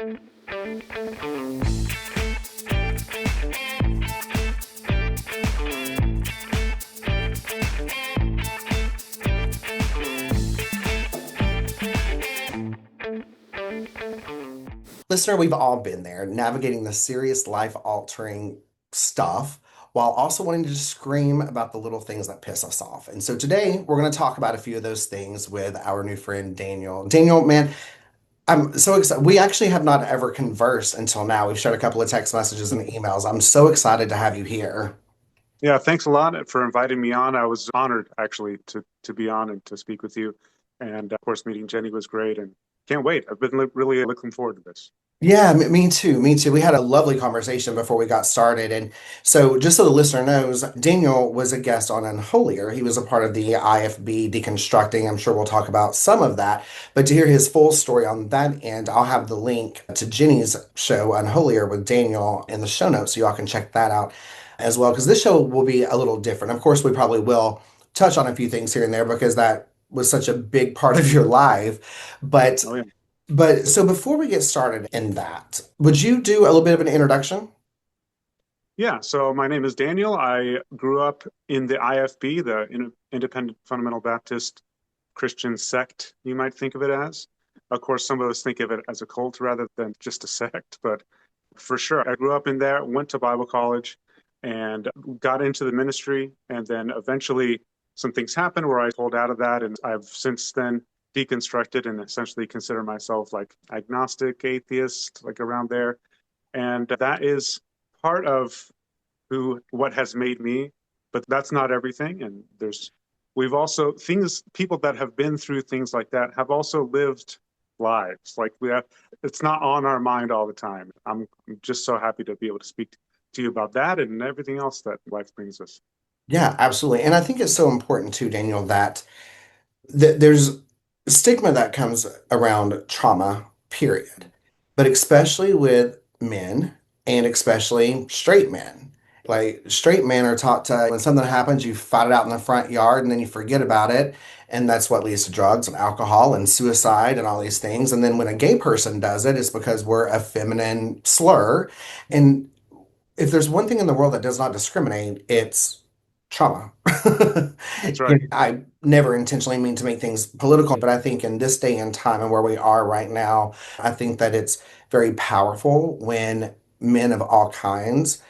Listener, we've all been there, navigating the serious life-altering stuff while also wanting to just scream about the little things that piss us off. And so today we're going to talk about a few of those things with our new friend Daniel. Daniel, man, I'm so excited. We actually have not ever conversed until now. We've shared a couple of text messages and emails. I'm so excited to have you here. Yeah, thanks a lot for inviting me on. I was honored actually to be on and to speak with you. And of course, meeting Jenny was great and can't wait. I've been really looking forward to this. Yeah, me too. Me too. We had a lovely conversation before we got started. And so, just so the listener knows, Daniel was a guest on Unholier. He was a part of the IFB deconstructing. I'm sure we'll talk about some of that. But to hear his full story on that end, I'll have the link to Jenny's show, Unholier, with Daniel in the show notes. So, y'all can check that out as well. Because this show will be a little different. Of course, we probably will touch on a few things here and there because that was such a big part of your life. But Oh yeah. but so before we get started in that, would you do a little bit of an introduction? Yeah, so my name is Daniel. I grew up in the IFB, the Independent Fundamental Baptist Christian sect, you might think of it as. Of course, some of us think of it as a cult rather than just a sect, but for sure, I grew up in there, went to Bible college, and got into the ministry. And then eventually, some things happened where I pulled out of that. And I've since then deconstructed and essentially consider myself like agnostic, atheist, like around there. And that is part of what has made me, but that's not everything. And we've also things, people that have been through things like that have also lived lives. Like it's not on our mind all the time. I'm just so happy to be able to speak to you about that and everything else that life brings us. Yeah, absolutely. And I think it's so important too, Daniel, that there's stigma that comes around trauma, period. But especially with men and especially straight men. Like straight men are taught to, when something happens, you fight it out in the front yard and then you forget about it. And that's what leads to drugs and alcohol and suicide and all these things. And then when a gay person does it, it's because we're a feminine slur. And if there's one thing in the world that does not discriminate, it's trauma. That's right. I never intentionally mean to make things political, but I think in this day and time and where we are right now, I think that it's very powerful when men of all kinds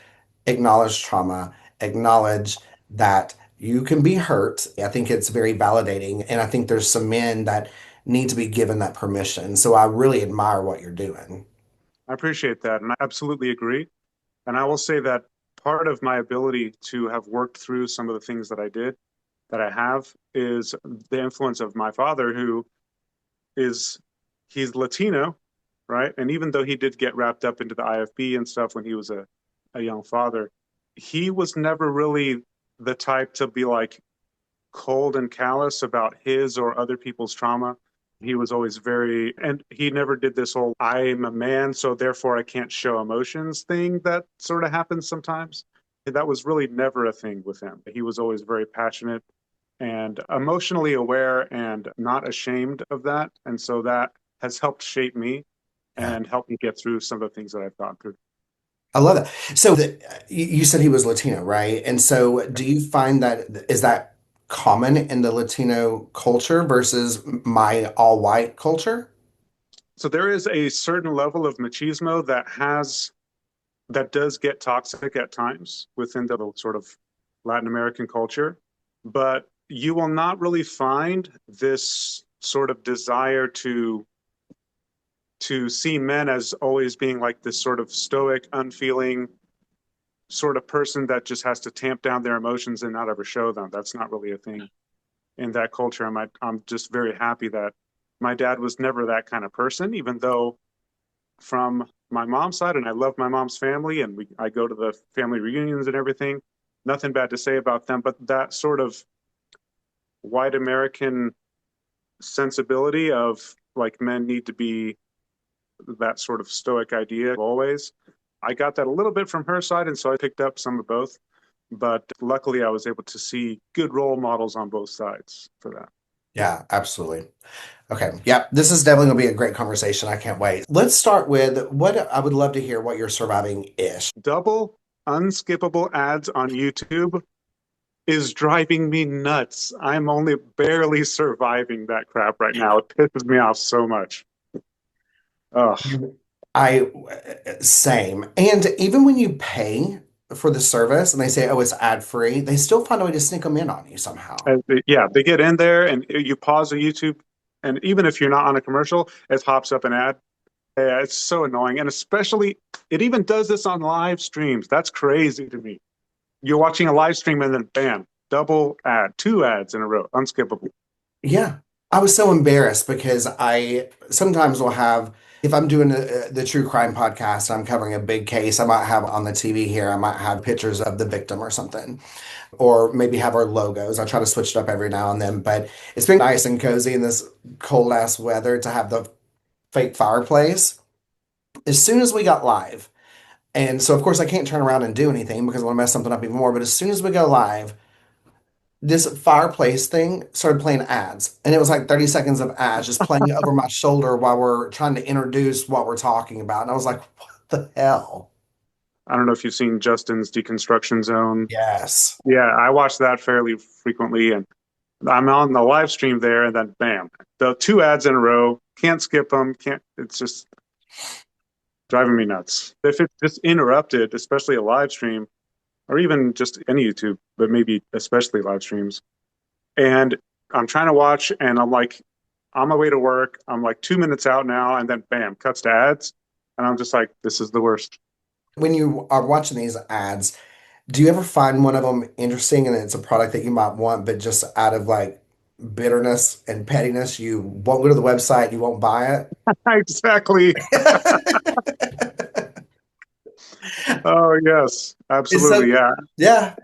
acknowledge trauma, acknowledge that you can be hurt. I think it's very validating. And I think there's some men that need to be given that permission. So I really admire what you're doing. I appreciate that. And I absolutely agree. And I will say that part of my ability to have worked through some of the things that I did, that I have, is the influence of my father, who is, he's Latino, right? And even though he did get wrapped up into the IFB and stuff when he was a young father, he was never really the type to be like cold and callous about his or other people's trauma. He was always very, and he never did this whole I'm a man, so therefore I can't show emotions thing that sort of happens sometimes. That was really never a thing with him. He was always very passionate and emotionally aware and not ashamed of that. And so that has helped shape me Yeah. and helped me get through some of the things that I've gone through. I love that. So you said he was Latino, right? And so do you find that is that common in the Latino culture versus my all white culture? So there is a certain level of machismo that does get toxic at times within the sort of Latin American culture, but you will not really find this sort of desire to see men as always being like this sort of stoic, unfeeling sort of person that just has to tamp down their emotions and not ever show them. That's not really a thing in that culture. I'm just very happy that my dad was never that kind of person, even though from my mom's side, and I love my mom's family, and I go to the family reunions and everything. Nothing bad to say about them, but that sort of white American sensibility of like men need to be that sort of stoic idea always. I got that a little bit from her side, and so I picked up some of both. But luckily, I was able to see good role models on both sides for that. Yeah, absolutely. Okay. Yeah, this is definitely going to be a great conversation. I can't wait. Let's start with what I would love to hear what you're surviving ish. Double unskippable ads on YouTube is driving me nuts. I'm only barely surviving that crap right now. It pisses me off so much. Ugh. I same. And even when you pay for the service and they say, oh, it's ad free, they still find a way to sneak them in on you somehow. Yeah, they get in there and you pause the YouTube, and even if you're not on a commercial, it pops up an ad. Yeah, it's so annoying. And especially, it even does this on live streams. That's crazy to me. You're watching a live stream and then bam, double ad, two ads in a row, unskippable. Yeah. I was so embarrassed because I sometimes will have, if I'm doing the true crime podcast, I'm covering a big case, I might have on the TV here, I might have pictures of the victim or something, or maybe have our logos. I try to switch it up every now and then, but it's been nice and cozy in this cold ass weather to have the fake fireplace. As soon as we got live, and so of course I can't turn around and do anything because I want to mess something up even more, but as soon as we go live, this fireplace thing started playing ads. And it was like 30 seconds of ads just playing over my shoulder while we're trying to introduce what we're talking about. And I was like, what the hell? I don't know if you've seen Justin's Deconstruction Zone. Yes. Yeah, I watch that fairly frequently, and I'm on the live stream there, and then bam, the two ads in a row. Can't skip them. Can't. It's just driving me nuts. If it's just interrupted, especially a live stream, or even just any YouTube, but maybe especially live streams, and I'm trying to watch, and I'm like on my way to work. I'm like 2 minutes out now, and then bam, cuts to ads, and I'm just like, this is the worst. When you are watching these ads, do you ever find one of them interesting and it's a product that you might want, but just out of like bitterness and pettiness, you won't go to the website, you won't buy Exactly. it? Oh yes, It's so, absolutely. Yeah. yeah.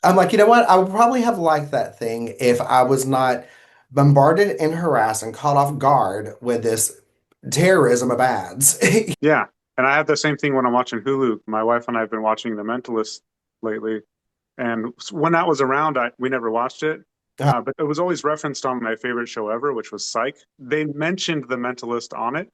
I'm like, you know what? I would probably have liked that thing if I was not bombarded and harassed and caught off guard with this terrorism of ads. Yeah. And I have the same thing when I'm watching Hulu. My wife and I have been watching The Mentalist lately. And when that was around, we never watched it. But it was always referenced on my favorite show ever, which was Psych. They mentioned The Mentalist on it.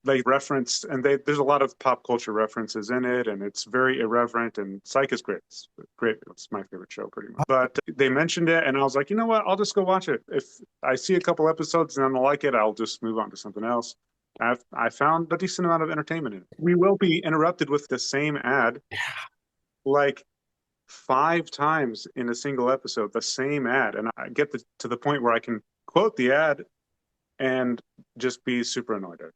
They referenced, and there's a lot of pop culture references in it, and it's very irreverent. And Psych is great. It's great. It's my favorite show, pretty much. But they mentioned it, and I was like, you know what? I'll just go watch it. If I see a couple episodes and I don't like it, I'll just move on to something else. I found a decent amount of entertainment in it. We will be interrupted with the same ad like five times in a single episode, the same ad, and I get to the point where I can quote the ad and just be super annoyed at it.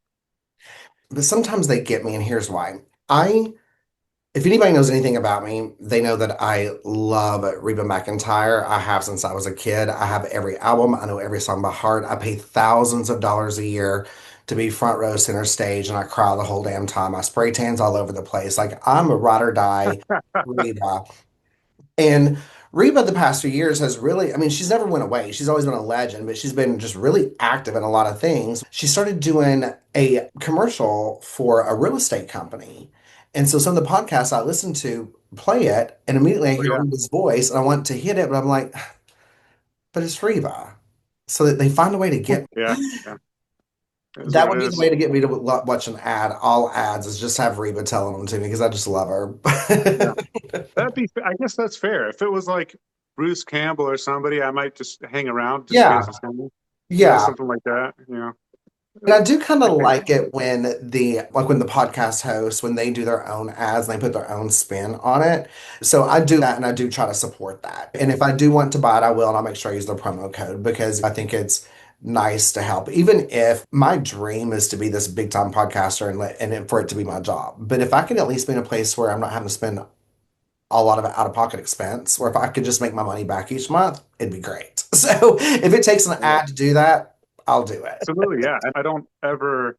But sometimes they get me, and here's why. If anybody knows anything about me, they know that I love Reba McEntire. I have since I was a kid. I have every album. I know every song by heart. I pay thousands of dollars a year to be front row center stage, and I cry the whole damn time. I spray tans all over the place. Like I'm a ride or die Reba. And Reba, the past few years, has really, I mean, she's never went away. She's always been a legend, but she's been just really active in a lot of things. She started doing a commercial for a real estate company. And so some of the podcasts I listen to play it, and immediately I Oh hear yeah, Reba's voice, and I want to hit it, but I'm like, but it's Reba. So that they find a way to get yeah, me. yeah. It is That what would it be the is. way to get me to watch an ad. All ads is just have Reba telling them to me because I just love her. Yeah, that'd be. I guess that's fair. If it was like Bruce Campbell or somebody, I might just hang around just in case Yeah, it's coming. Yeah, yeah. something like that. You know, And I do kind I of can't. like it when when the podcast hosts, when they do their own ads and they put their own spin on it. So I do that and I do try to support that. And if I do want to buy it, I will, and I'll make sure I use the promo code because I think it's nice to help. Even if my dream is to be this big time podcaster for it to be my job. But if I could at least be in a place where I'm not having to spend a lot of out of pocket expense, or if I could just make my money back each month, it'd be great. So if it takes an Yeah, ad to do that, I'll do it. absolutely. Yeah, and I don't ever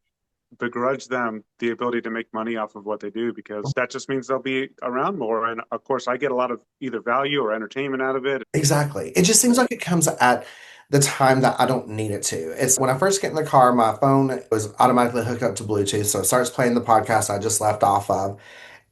begrudge them the ability to make money off of what they do because that just means they'll be around more. And of course, I get a lot of either value or entertainment out of it. Exactly. It just seems like it comes at the time that I don't need it to. It's when I first get in the car, my phone was automatically hooked up to Bluetooth, so it starts playing the podcast I just left off of.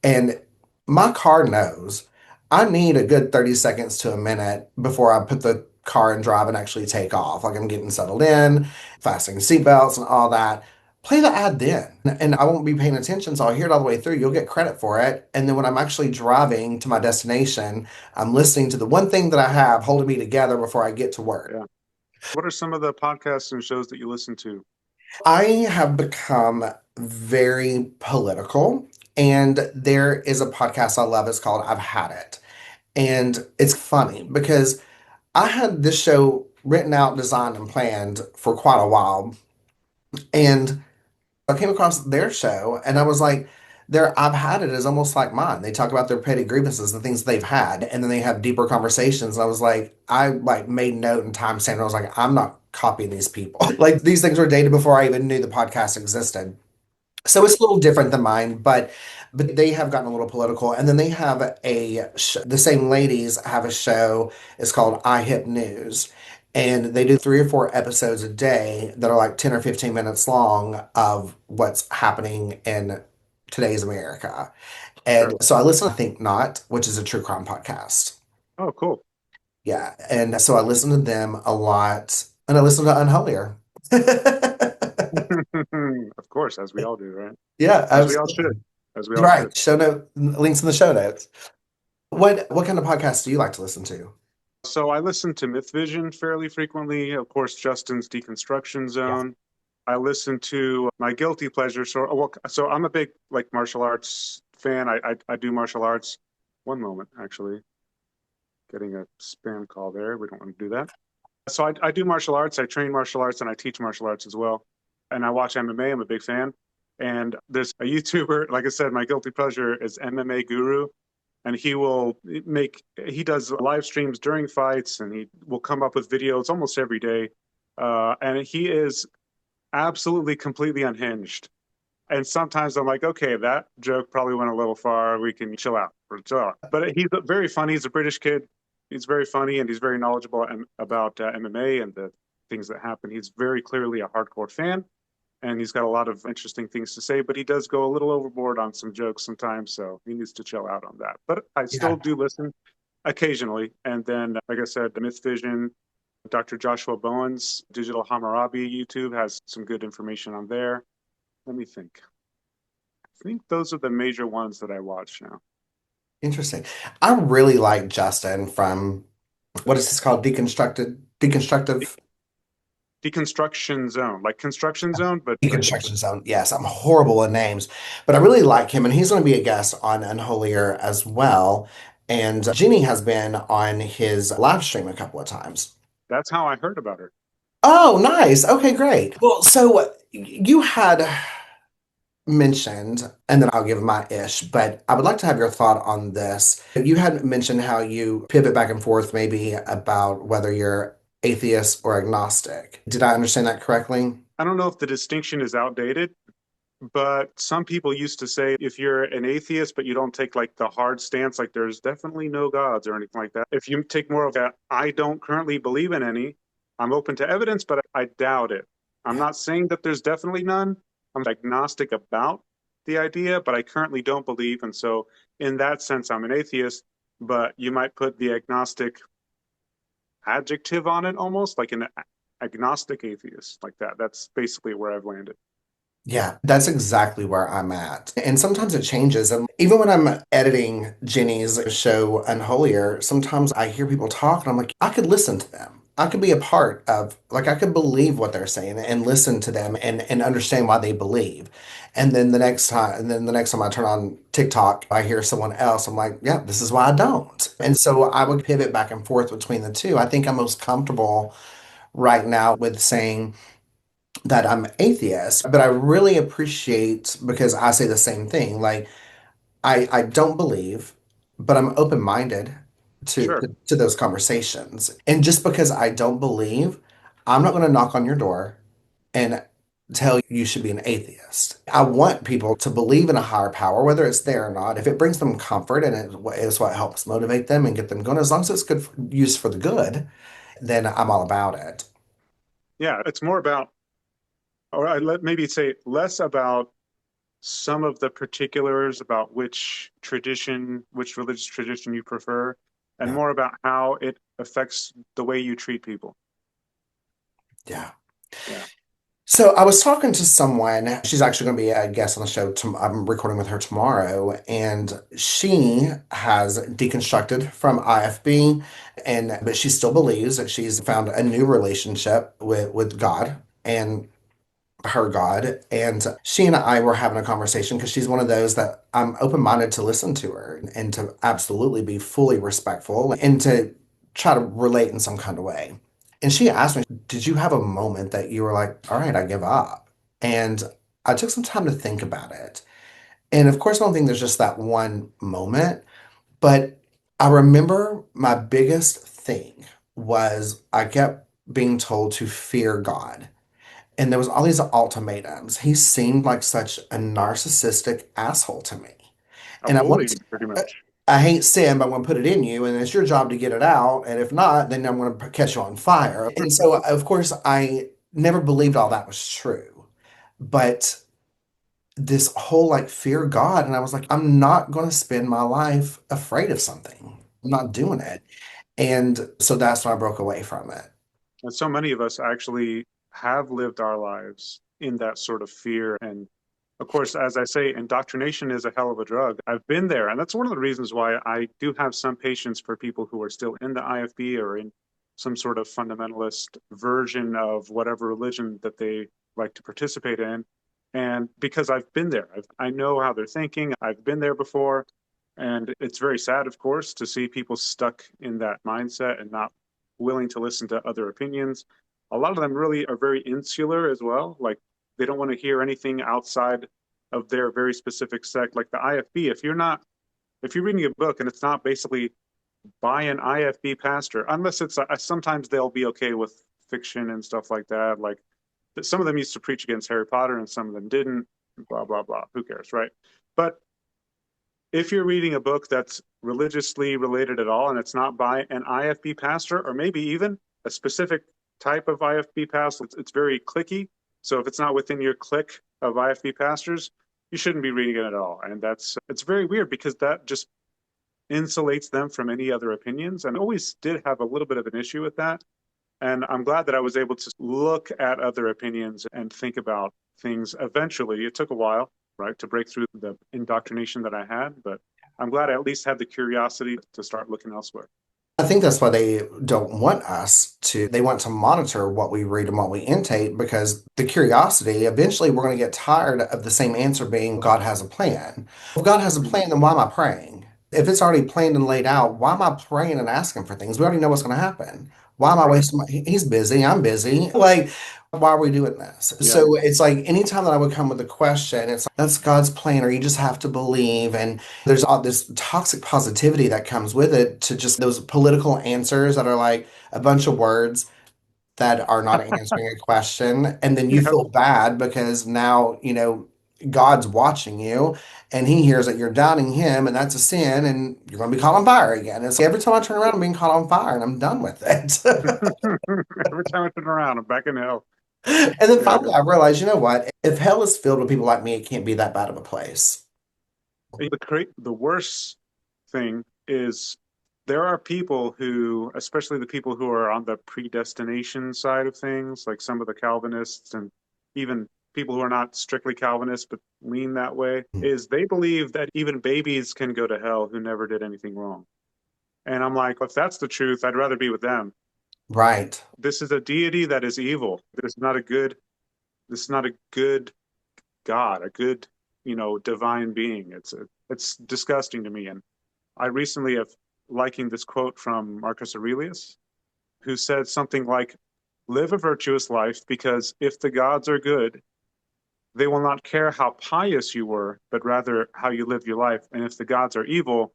And my car knows I need a good 30 seconds to a minute before I put the car and drive and actually take off. Like I'm getting settled in, fastening seatbelts and all that. Play the ad then. And I won't be paying attention, so I'll hear it all the way through. You'll get credit for it. And then when I'm actually driving to my destination, I'm listening to the one thing that I have holding me together before I get to work. Yeah. What are some of the podcasts and shows that you listen to? I have become very political, and there is a podcast I love. It's called I've Had It. And it's funny because I had this show written out, designed, and planned for quite a while. And I came across their show and I was like, their I've Had It is almost like mine. They talk about their petty grievances, the things they've had, and then they have deeper conversations. And I was like, I like made note and timestamp. And I was like, I'm not copying these people. Like these things were dated before I even knew the podcast existed. So it's a little different than mine, but they have gotten a little political. And then they have the same ladies have a show. It's called I Hit News. And they do 3 or 4 episodes a day that are like 10 or 15 minutes long of what's happening in today's America. And Sure. so I listen to Think Not, which is a true crime podcast. Oh, cool. Yeah. And so I listen to them a lot. And I listen to Unholier. Of course, as we all do, right? Yeah, As we all should. absolutely. As we all should. Right. Show note links in the show notes. What kind of podcasts do you like to listen to? So I listen to Myth Vision fairly frequently. Of course, Justin's Deconstruction Yeah. Zone. I listen to my guilty pleasure. So I'm a big like martial arts fan. I do martial arts. One moment, actually, getting a spam call there. We don't want to do that. So I do martial arts. I train martial arts and I teach martial arts as well. And I watch MMA. I'm a big fan. And there's a YouTuber, like I said, my guilty pleasure is MMA Guru. And he does live streams during fights and he will come up with videos almost every day. And he is absolutely completely unhinged. And sometimes I'm like, okay, that joke probably went a little far. We can chill out or chill out. But he's very funny. He's a British kid. He's very funny and he's very knowledgeable about MMA and the things that happen. He's very clearly a hardcore fan and he's got a lot of interesting things to say, but he does go a little overboard on some jokes sometimes. So he needs to chill out on that. But I still Yeah. do listen occasionally. And then, like I said, Myth Vision, Dr. Joshua Bowen's Digital Hammurabi YouTube has some good information on there. Let me think. I think those are the major ones that I watch now. Interesting. I really like Justin from what is this called? Deconstructive Deconstruction Zone, like Construction Zone, but Deconstruction Zone. Yes, I'm horrible at names, but I really like him, and he's going to be a guest on Unholier as well. And Jenny has been on his live stream a couple of times. that's how I heard about her. Oh, nice. Okay, great. Well, so you had mentioned, and then I'll give my ish, but I would like to have your thought on this. You had mentioned how you pivot back and forth maybe about whether you're atheist or agnostic. Did I understand that correctly? I don't know if the distinction is outdated, but some people used to say if you're an atheist, but you don't take like the hard stance, like there's definitely no gods or anything like that. If you take more of that, I don't currently believe in any, I'm open to evidence, but I doubt it. I'm not saying that there's definitely none. I'm agnostic about the idea, but I currently don't believe. And so, in that sense, I'm an atheist, but you might put the agnostic adjective on it almost like an agnostic atheist, like that. That's basically where I've landed. Yeah, that's exactly where I'm at. And sometimes it changes. And even when I'm editing Jenny's show Unholier, sometimes I hear people talk and I'm like, I could listen to them. I could be a part of, like, I could believe what they're saying and listen to them and understand why they believe. And the next time I turn on TikTok, I hear someone else. I'm like, yeah, this is why I don't. And so I would pivot back and forth between the two. I think I'm most comfortable right now with saying, that I'm atheist, but I really appreciate because I say the same thing. Like I don't believe, but I'm open-minded Sure. to those conversations. And just because I don't believe, I'm not going to knock on your door and tell you you should be an atheist. I want people to believe in a higher power, whether it's there or not. If it brings them comfort and it is what helps motivate them and get them going, as long as it's good used for the good, then I'm all about it. Yeah, it's more about, or I let maybe say less about some of the particulars about which tradition, which religious tradition you prefer, and Yeah. more about how it affects the way you treat people. Yeah. Yeah. So I was talking to someone. She's actually going to be a guest on the show. I'm recording with her tomorrow, and she has deconstructed from IFB, and but she still believes that she's found a new relationship with God and her God. And she and I were having a conversation because she's one of those that I'm open-minded to listen to her and to absolutely be fully respectful and to try to relate in some kind of way. And she asked me, did you have a moment that you were like, all right, I give up? And I took some time to think about it. And of course, I don't think there's just that one moment, but I remember my biggest thing was I kept being told to fear God. And there was all these ultimatums. He seemed like such a narcissistic asshole to me. A And I bully, wanted pretty to, much. I hate sin, but I'm going to put it in you, and it's your job to get it out. And if not, then I'm going to catch you on fire. And so, of course, I never believed all that was true. But this whole like fear God, and I was like, I'm not going to spend my life afraid of something. I'm not doing it. And so that's when I broke away from it. And so many of us actually have lived our lives in that sort of fear. And of course, as I say, indoctrination is a hell of a drug. I've been there. And that's one of the reasons why I do have some patience for people who are still in the IFB or in some sort of fundamentalist version of whatever religion that they like to participate in. And because I've been there, I know how they're thinking. I've been there before. And it's very sad, of course, to see people stuck in that mindset and not willing to listen to other opinions. A lot of them really are very insular as well. Like they don't want to hear anything outside of their very specific sect. Like the IFB, if you're reading a book and it's not basically by an IFB pastor, unless it's sometimes they'll be okay with fiction and stuff like that. Like some of them used to preach against Harry Potter and some of them didn't. Blah blah blah. Who cares, right? But if you're reading a book that's religiously related at all and it's not by an IFB pastor or maybe even a specific type of IFB pastor, it's very clicky. So if it's not within your clique of IFB pastors, you shouldn't be reading it at all. And it's very weird because that just insulates them from any other opinions. And I always did have a little bit of an issue with that. And I'm glad that I was able to look at other opinions and think about things eventually. It took a while, right, to break through the indoctrination that I had, but I'm glad I at least had the curiosity to start looking elsewhere. I think that's why they don't want us to, they want to monitor what we read and what we intake because the curiosity, eventually we're going to get tired of the same answer being God has a plan. If God has a Mm. plan, then why am I praying? If it's already planned and laid out, why am I praying and asking for things? We already know what's going to happen. Why am I Right. wasting my, he's busy, I'm busy. Like, why are we doing this? Yeah. So it's like anytime that I would come with a question, it's like, that's God's plan, or you just have to believe. And there's all this toxic positivity that comes with it to just those political answers that are like a bunch of words that are not answering a question. And then you Yep. feel bad because now, God's watching you and he hears that you're doubting him and that's a sin and you're going to be caught on fire again. It's like every time I turn around, I'm being caught on fire and I'm done with it. Every time I turn around, I'm back in hell. And then Yeah. finally, I realized, you know what? If hell is filled with people like me, it can't be that bad of a place. The worst thing is there are people who, especially the people who are on the predestination side of things, like some of the Calvinists and even people who are not strictly Calvinists but lean that way, is they believe that even babies can go to hell who never did anything wrong. And I'm like, if that's the truth, I'd rather be with them. Right. This is a deity that is evil. This is not a good God, a good, divine being. It's disgusting to me. And I recently have liking this quote from Marcus Aurelius, who said something like, live a virtuous life because if the gods are good, they will not care how pious you were, but rather how you lived your life. And if the gods are evil,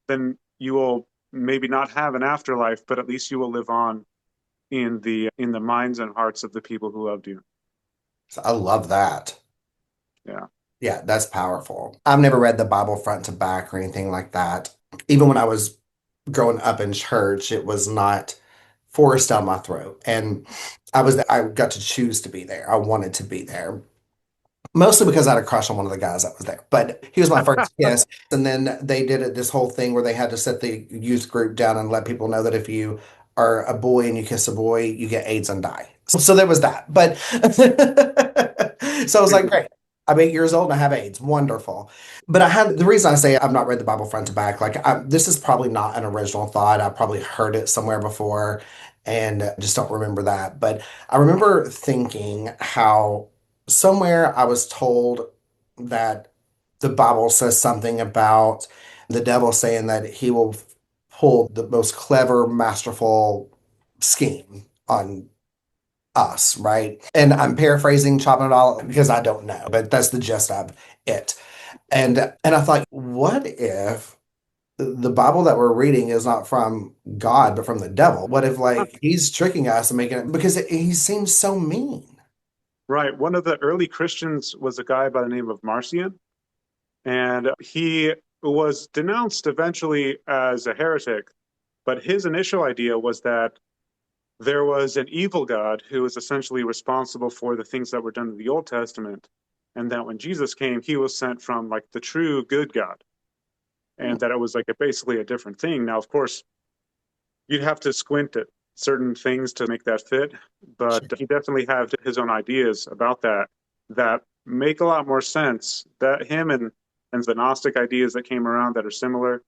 then you will maybe not have an afterlife, but at least you will live on in the minds and hearts of the people who loved you. So I love that. Yeah. Yeah, that's powerful. I've never read the Bible front to back or anything like that. Even when I was growing up in church, it was not forced down my throat. And I got to choose to be there. I wanted to be there. Mostly because I had a crush on one of the guys that was there. But he was my first kiss. And then they did this whole thing where they had to set the youth group down and let people know that if you are a boy and you kiss a boy, you get AIDS and die. So there was that. But so I was like, great. I'm 8 years old and I have AIDS. Wonderful. But I had the reason I say I've not read the Bible front to back, this is probably not an original thought. I probably heard it somewhere before and just don't remember that. But I remember thinking how somewhere I was told that the Bible says something about the devil saying that he will pull the most clever, masterful scheme on us, right? And I'm paraphrasing, chopping it all because I don't know, but that's the gist of it. And I thought, what if the Bible that we're reading is not from God, but from the devil? What if like he's tricking us and making it because he seems so mean? Right. One of the early Christians was a guy by the name of Marcion, and he was denounced eventually as a heretic. But his initial idea was that there was an evil God who was essentially responsible for the things that were done in the Old Testament, and that when Jesus came, he was sent from like the true good God, and that it was like basically a different thing. Now, of course, you'd have to squint at certain things to make that fit, but he definitely had his own ideas about that that make a lot more sense. That him and the Gnostic ideas that came around that are similar,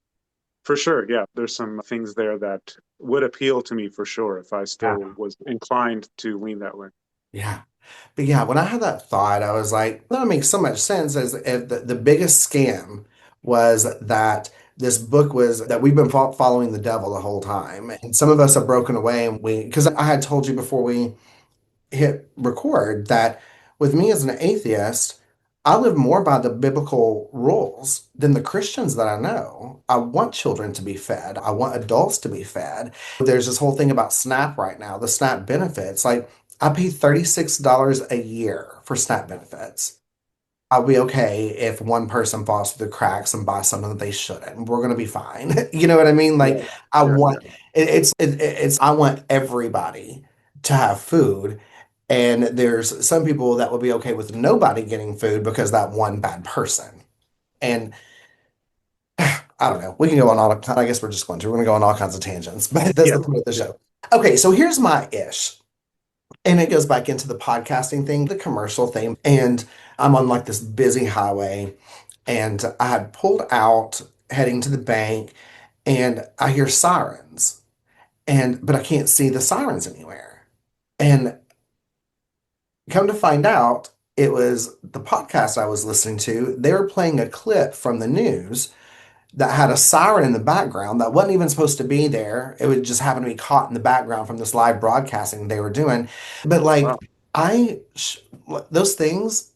for sure. Yeah, there's some things there that would appeal to me for sure if I Yeah. still was inclined to lean that way. Yeah. But yeah, when I had that thought, I was like, that makes so much sense as if the biggest scam was that this book was that we've been following the devil the whole time. And some of us have broken away and because I had told you before we hit record that with me as an atheist, I live more by the biblical rules than the Christians that I know. I want children to be fed. I want adults to be fed. There's this whole thing about SNAP right now, the SNAP benefits. Like, I pay $36 a year for SNAP benefits. I'll be okay if one person falls through the cracks and buys something that they shouldn't. We're gonna be fine. You know what I mean? Like, Yeah, I yeah, want yeah. it's I want everybody to have food. And there's some people that will be okay with nobody getting food because that one bad person. And I don't know. We can go on all, I guess we're just going to. We're going to go on all kinds of tangents, but that's Yeah, the point of the yeah. show. Okay, so here's my ish. And it goes back into the podcasting thing, the commercial thing. And I'm on like this busy highway and I had pulled out heading to the bank and I hear sirens but I can't see the sirens anywhere. And come to find out, it was the podcast I was listening to. They were playing a clip from the news that had a siren in the background that wasn't even supposed to be there. It would just happen to be caught in the background from this live broadcasting they were doing. But Wow. like, I, those things,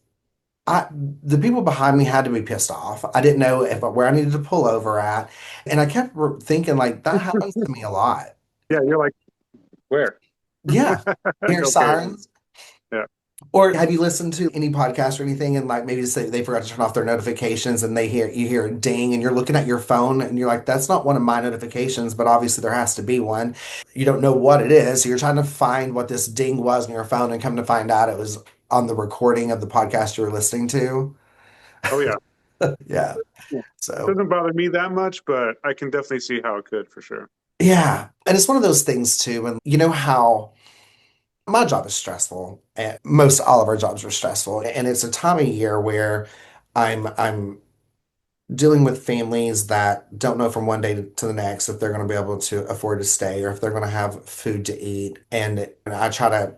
I, the people behind me had to be pissed off. I didn't know if where I needed to pull over at. And I kept thinking, like, that happens to me a lot. Yeah, you're like, where? Yeah. Hear Okay. sirens. Yeah. Or have you listened to any podcast or anything and like maybe say they forgot to turn off their notifications and you hear a ding and you're looking at your phone and you're like, that's not one of my notifications, but obviously there has to be one. You don't know what it is. So you're trying to find what this ding was on your phone and come to find out it was on the recording of the podcast you were listening to. Oh, yeah. Yeah. Yeah. So Doesn't bother me that much, but I can definitely see how it could for sure. yeah. And it's one of those things too. And you know how my job is stressful and most all of our jobs are stressful. And it's a time of year where I'm dealing with families that don't know from one day to the next if they're going to be able to afford to stay or if they're going to have food to eat. And I try to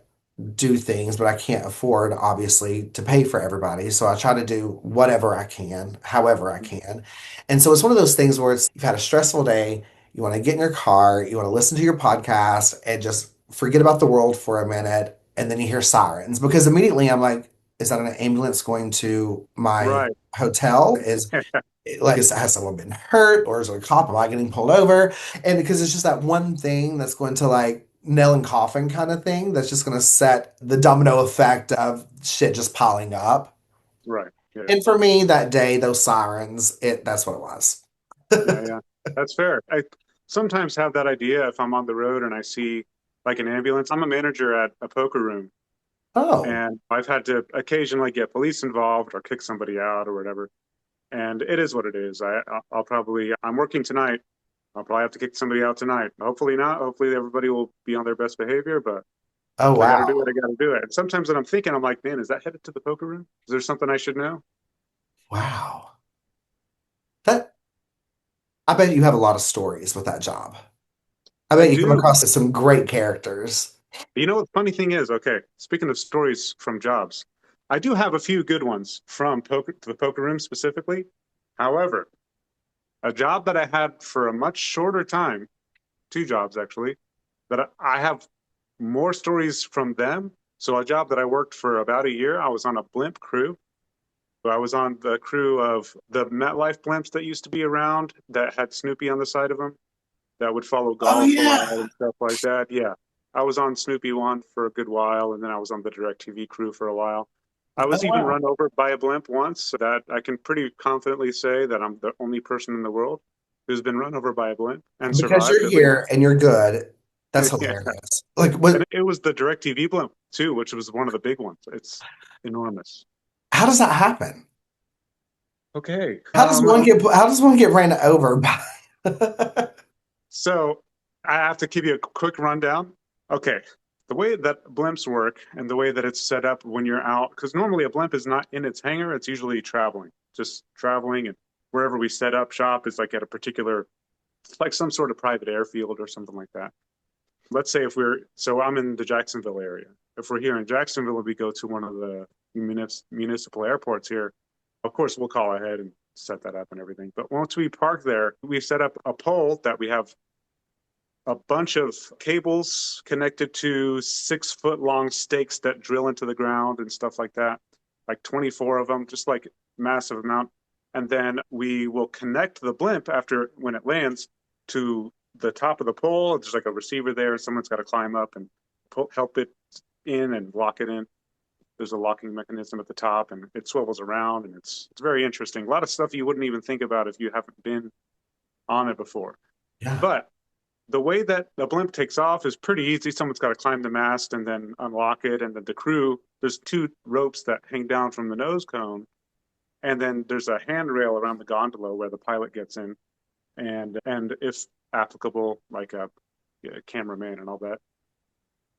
do things, but I can't afford, obviously, to pay for everybody. So I try to do whatever I can, however I can. And so it's one of those things where you've had a stressful day, you want to get in your car, you want to listen to your podcast and just forget about the world for a minute. And then you hear sirens because immediately I'm like, is that an ambulance going to my Right. hotel? Has someone been hurt or is there a cop? Am I getting pulled over? And because it's just that one thing that's going to like nail and coffin kind of thing that's just going to set the domino effect of shit just piling up. Right. Yeah. And for me that day, those sirens, that's what it was. Yeah. Yeah. That's fair. I sometimes have that idea if I'm on the road and I see like an ambulance. I'm a manager at a poker room, Oh, and I've had to occasionally get police involved or kick somebody out or whatever. And it is what it is. I'm working tonight I'll probably have to kick somebody out tonight. Hopefully not. Hopefully everybody will be on their best behavior, but Oh, if I got to do it, wow. I got to do it. And sometimes when I'm thinking, I'm like, man, is that headed to the poker room? Is there something I should know? Wow. That I bet you have a lot of stories with that job. I I bet you come do. across some great characters. You know what the funny thing is? Okay, speaking of stories from jobs, I do have a few good ones from poker to the poker room specifically. However, a job that I had for a much shorter time, two jobs actually, that I have more stories from them. So a job that I worked for about a year, I was on a blimp crew. I was on the crew of the MetLife blimps that used to be around that had Snoopy on the side of them that would follow Oh golf a lot yeah. and stuff like that. Yeah. I was on Snoopy one for a good while, and then I was on the DirecTV crew for a while. I Oh was even wow. run over by a blimp once, so that I can pretty confidently say that I'm the only person in the world who's been run over by a blimp and Because survived you're at least. here and you're good. That's Yeah. hilarious. Like And what it was the DirecTV blimp too, which was one of the big ones. It's enormous. how does that happen? Okay. How does one get ran over by So I have to give you a quick rundown. Okay. The way that blimps work and the way that it's set up when you're out, because normally a blimp is not in its hangar, it's usually traveling, just traveling. And wherever we set up shop is like at a particular, like some sort of private airfield or something like that. Let's say if so I'm in the Jacksonville area. If we're here in Jacksonville and we go to one of the municipal airports here, of course, we'll call ahead and set that up and everything. But once we park there, we set up a pole that we have a bunch of cables connected to 6 foot long stakes that drill into the ground and stuff like that, like 24 of them, just like massive amount. And then we will connect the blimp after when it lands to the top of the pole. There's like a receiver there. Someone's got to climb up and help it in and lock it in. There's a locking mechanism at the top and it swivels around and it's very interesting. A lot of stuff you wouldn't even think about if you haven't been on it before. Yeah. But the way that the blimp takes off is pretty easy. Someone's got to climb the mast and then unlock it. And then the crew, there's two ropes that hang down from the nose cone. And then there's a handrail around the gondola where the pilot gets in. And if applicable, like a cameraman and all that,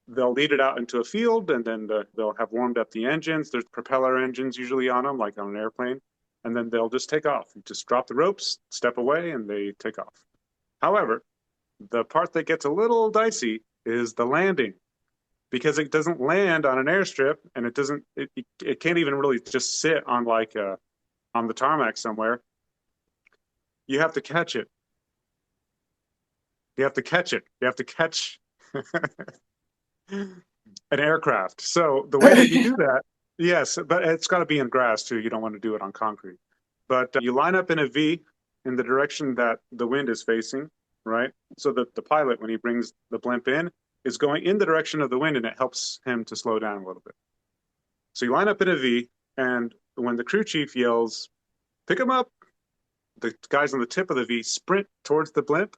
they'll lead it out into a field and then they'll have warmed up the engines. There's propeller engines usually on them, like on an airplane. And then they'll just take off. You just drop the ropes, step away, and they take off. However, the part that gets a little dicey is the landing because it doesn't land on an airstrip and it can't even really just sit on like on the tarmac somewhere. You have to catch it. You have to catch it. You have to catch an aircraft. So the way that you do that, yes, but it's got to be in grass too. You don't want to do it on concrete. But you line up in a V in the direction that the wind is facing, right? So that the pilot, when he brings the blimp in, is going in the direction of the wind and it helps him to slow down a little bit. So you line up in a V, and when the crew chief yells, pick him up, the guys on the tip of the V sprint towards the blimp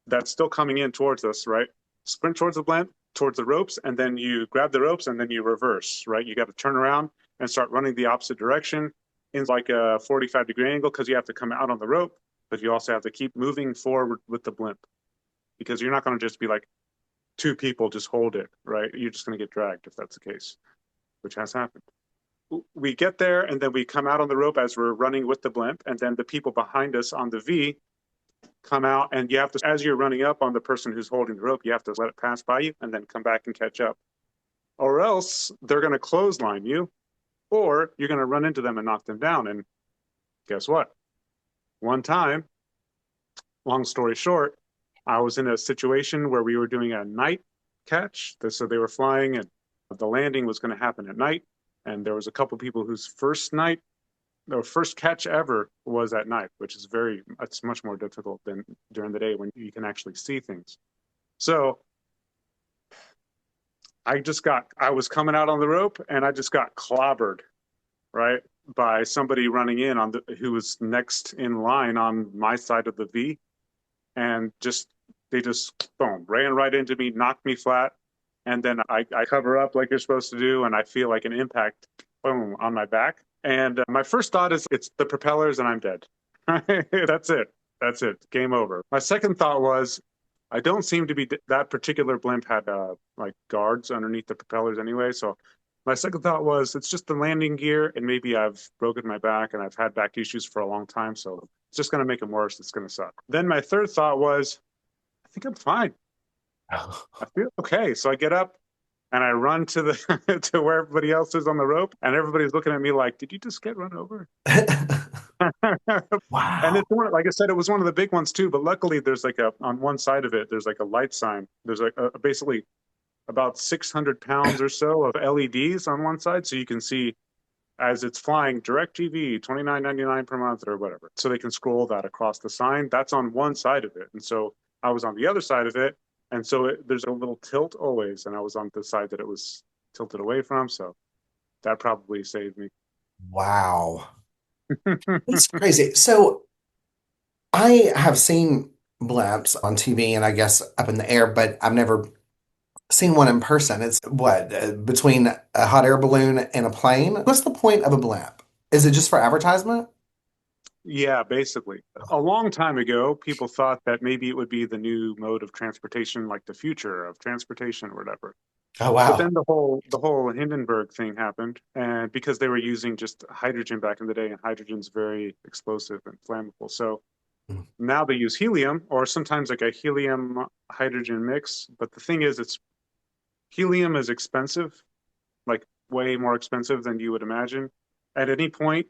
that's still coming in towards us, right? Sprint towards the blimp, towards the ropes, and then you grab the ropes and then you reverse, right? You got to turn around and start running the opposite direction in like a 45-degree angle because you have to come out on the rope, but you also have to keep moving forward with the blimp because you're not going to just be like two people just hold it, right? You're just going to get dragged if that's the case, which has happened. We get there and then we come out on the rope as we're running with the blimp, and then the people behind us on the V come out, and you have to, as you're running up on the person who's holding the rope, you have to let it pass by you and then come back and catch up. Or else they're going to clothesline you, or you're going to run into them and knock them down. And guess what? One time, long story short, I was in a situation where we were doing a night catch. So they were flying, and the landing was going to happen at night. And there was a couple people whose first night, their first catch ever was at night, which is it's much more difficult than during the day when you can actually see things. So I was coming out on the rope and I just got clobbered, right, by somebody running in who was next in line on my side of the V, and they just boom ran right into me, knocked me flat, and then I cover up like you're supposed to do, and I feel like an impact, boom, on my back. And my first thought is it's the propellers, and I'm dead. That's it. That's it. Game over. My second thought was, I don't seem to be that particular blimp had like guards underneath the propellers anyway. So my second thought was, it's just the landing gear, and maybe I've broken my back and I've had back issues for a long time. So it's just going to make them worse. It's going to suck. Then my third thought was, I think I'm fine. I feel okay. So I get up and I run to the to where everybody else is on the rope, and everybody's looking at me like, "Did you just get run over?" And Wow. it's one, like I said, it was one of the big ones too. But luckily, there's like a on one side of it, there's like a light sign. There's like basically about 600 pounds or so of LEDs on one side, so you can see as it's flying DirecTV 29.99 per month or whatever. So they can scroll that across the sign. That's on one side of it, and so I was on the other side of it, and so there's a little tilt always, and I was on the side that it was tilted away from, so that probably saved me. Wow. That's crazy. So I have seen blimps on TV and I guess up in the air, but I've never seen one in person. It's what, between a hot air balloon and a plane? What's the point of a blimp? Is it just for advertisement? Yeah, basically. A long time ago, people thought that maybe it would be the new mode of transportation, like the future of transportation or whatever. Oh, But wow. then the whole Hindenburg thing happened, and because they were using just hydrogen back in the day, and hydrogen's very explosive and flammable. So now they use helium, or sometimes like a helium hydrogen mix. But the thing is, it's helium is expensive, like way more expensive than you would imagine. At any point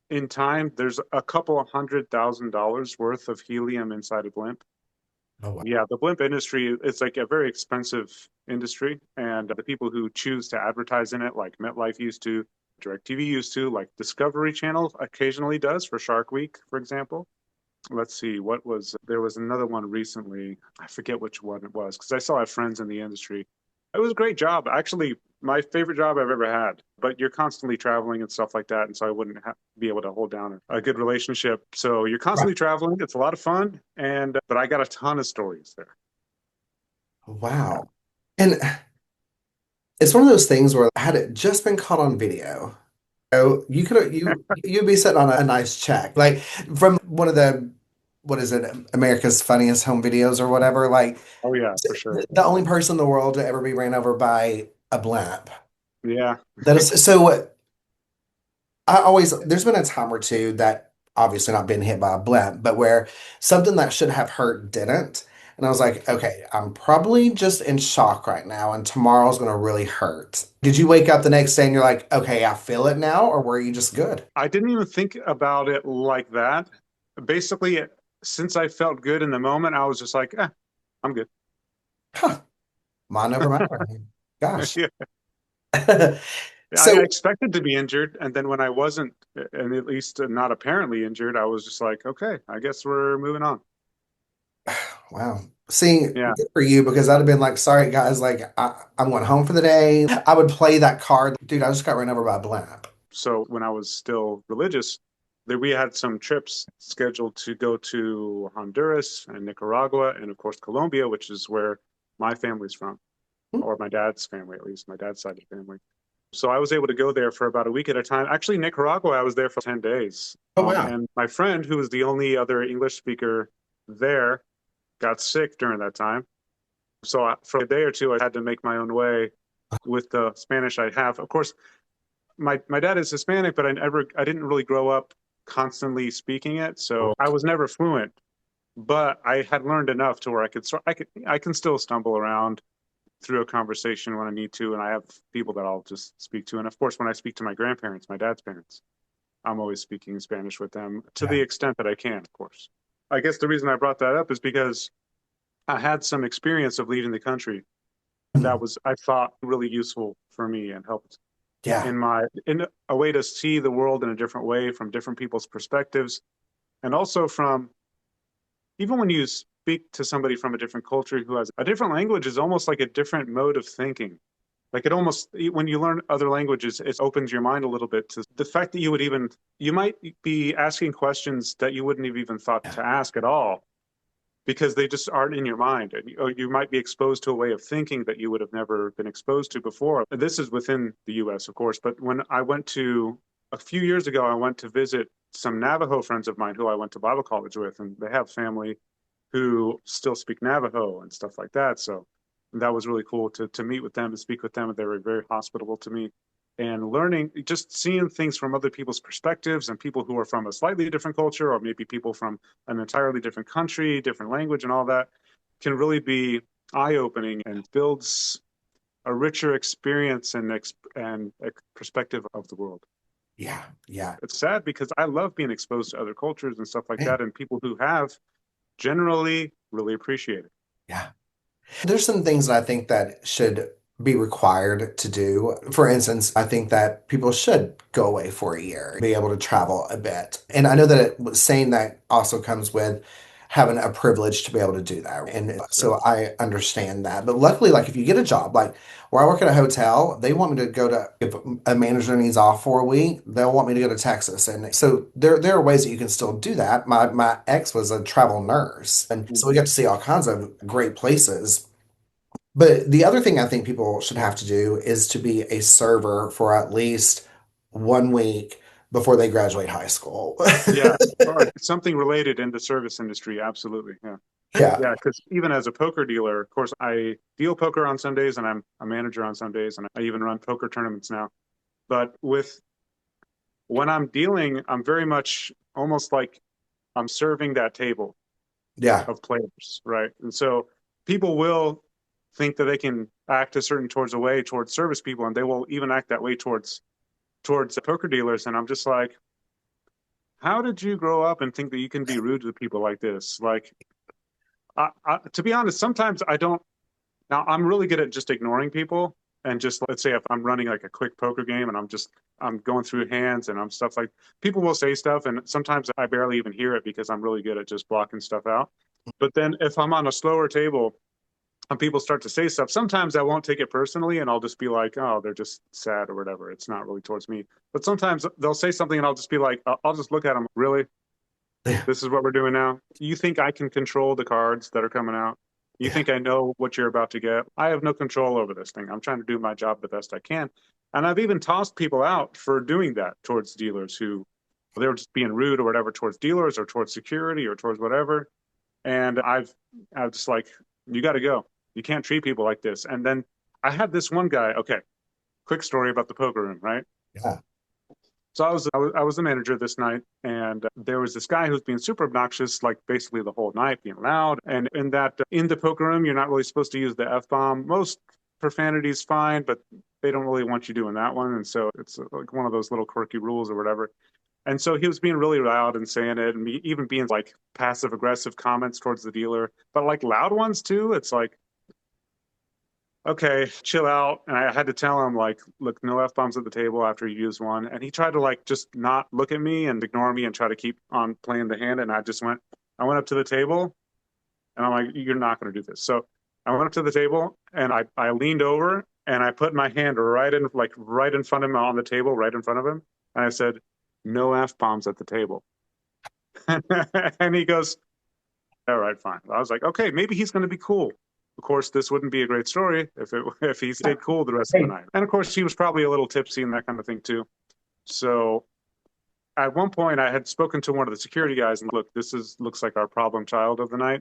in time, there's a couple of $100,000 worth of helium inside a blimp. Oh, wow. Yeah, the blimp industry, it's like a very expensive industry. And the people who choose to advertise in it, like MetLife used to, DirecTV used to, like Discovery Channel occasionally does for Shark Week, for example. Let's see, there was another one recently. I forget which one it was because I still have friends in the industry. It was a great job. Actually, my favorite job I've ever had. But you're constantly traveling and stuff like that. And so I wouldn't be able to hold down a good relationship. So you're Right. constantly traveling. It's a lot of fun. But I got a ton of stories there. Yeah. Wow. And it's one of those things where had it just been caught on video, so you'd be sitting on a nice check. Like from one of the what is it, America's Funniest Home Videos or whatever, like Oh, yeah, for sure. the only person in the world to ever be ran over by a blimp. Yeah. That is so. I always, there's been a time or two that obviously not been hit by a blimp, but where something that should have hurt didn't. And I was like, okay, I'm probably just in shock right now, and tomorrow's gonna really hurt. Did you wake up the next day and you're like, okay, I feel it now, or were you just good? I didn't even think about it like that. Basically, since I felt good in the moment, I was just like, I'm good. Huh, mind over matter. Gosh. Yeah. I So, expected to be injured, and then when I wasn't, and at least not apparently injured, I was just like, okay, I guess we're moving on. wow. See, Yeah. good for you because I'd have been like, sorry guys, like I'm going home for the day. I would play that card. Dude, I just got ran over by a blimp. So when I was still religious, we had some trips scheduled to go to Honduras and Nicaragua, and of course Colombia, which is where my family's from, Hmm. or my dad's family, at least my dad's side of the family. So I was able to go there for about a week at a time. Actually, Nicaragua, I was there for 10 days. Oh wow. And my friend, who was the only other English speaker there, got sick during that time. So for a day or two, I had to make my own way with the Spanish I have. Of course, my dad is Hispanic, but I didn't really grow up constantly speaking it, so I was never fluent. But I had learned enough to where I can still stumble around through a conversation when I need to, and I have people that I'll just speak to. And of course, when I speak to my grandparents, my dad's parents, I'm always speaking Spanish with them to Yeah. the extent that I can, of course. I guess the reason I brought that up is because I had some experience of leaving the country, and that Mhm. was, I thought, really useful for me and helped Yeah. in a way to see the world in a different way from different people's perspectives, and also from even when you speak to somebody from a different culture who has a different language is almost like a different mode of thinking. Like it almost, when you learn other languages, it opens your mind a little bit to the fact that you might be asking questions that you wouldn't have even thought Yeah. to ask at all because they just aren't in your mind. Or you might be exposed to a way of thinking that you would have never been exposed to before. This is within the US, of course. But when I went to, a few years ago, I went to visit some Navajo friends of mine who I went to Bible college with, and they have family who still speak Navajo and stuff like that. So that was really cool to meet with them, to speak with them. And they were very hospitable to me. And learning, just seeing things from other people's perspectives and people who are from a slightly different culture, or maybe people from an entirely different country, different language, and all that can really be eye-opening and builds a richer experience and perspective of the world. Yeah, yeah, It's sad because I love being exposed to other cultures and stuff like yeah, that, and people who have generally really appreciate it. yeah. There's some things that I think that should be required to do. For instance, I think that people should go away for a year, be able to travel a bit. And I know that saying that also comes with having a privilege to be able to do that. And Sure. so I understand that. But luckily, like if you get a job, like where I work at a hotel, they want me to go to, if a manager needs off for a week, they'll want me to go to Texas. And so there are ways that you can still do that. My ex was a travel nurse. And so we Mhm. got to see all kinds of great places. But the other thing I think people should have to do is to be a server for at least 1 week before they graduate high school. Yeah, or something related in the service industry. Absolutely. Yeah. Yeah. Yeah, because even as a poker dealer, of course, I deal poker on Sundays and I'm a manager on Sundays and I even run poker tournaments now. But with when I'm dealing, I'm very much almost like I'm serving that table Yeah. of players, right? And so people will think that they can act a certain towards a way towards service people, and they will even act that way towards poker dealers. And I'm just like, how did you grow up and think that you can be rude to people like this? Like, to be honest, sometimes I don't. Now, I'm really good at just ignoring people and just let's say if I'm running like a quick poker game and I'm going through hands and I'm stuff like people will say stuff and sometimes I barely even hear it because I'm really good at just blocking stuff out. But then if I'm on a slower table and people start to say stuff, sometimes I won't take it personally and I'll just be like, oh, they're just sad or whatever. It's not really towards me. But sometimes they'll say something and I'll just be like, I'll just look at them. Really? Yeah. This is what we're doing now? You think I can control the cards that are coming out? You Yeah. think I know what you're about to get? I have no control over this thing. I'm trying to do my job the best I can. And I've even tossed people out for doing that towards dealers who they were just being rude or whatever towards dealers or towards security or towards whatever. And I've just like, you got to go. You can't treat people like this. And then I had this one guy. Okay, quick story about the poker room, right? Yeah. So I was the manager this night, and there was this guy who's being super obnoxious, like basically the whole night, being loud. And in the poker room, you're not really supposed to use the F bomb. Most profanity is fine, but they don't really want you doing that one, and so it's like one of those little quirky rules or whatever. And so he was being really loud and saying it, and even being like passive aggressive comments towards the dealer, but like loud ones too. It's like okay, chill out. And I had to tell him, like, look, no F bombs at the table after you use one. And he tried to, like, just not look at me and ignore me and try to keep on playing the hand. And I went up to the table and I'm like, you're not going to do this. So I went up to the table and I leaned over and I put my hand right in front of him on the table, right in front of him. And I said, no F bombs at the table. And he goes, all right, fine. I was like, okay, maybe he's going to be cool. Of course, this wouldn't be a great story if he stayed cool the rest of the Hey. night. And of course, he was probably a little tipsy and that kind of thing too. So at one point, I had spoken to one of the security guys and look, this is looks like our problem child of the night.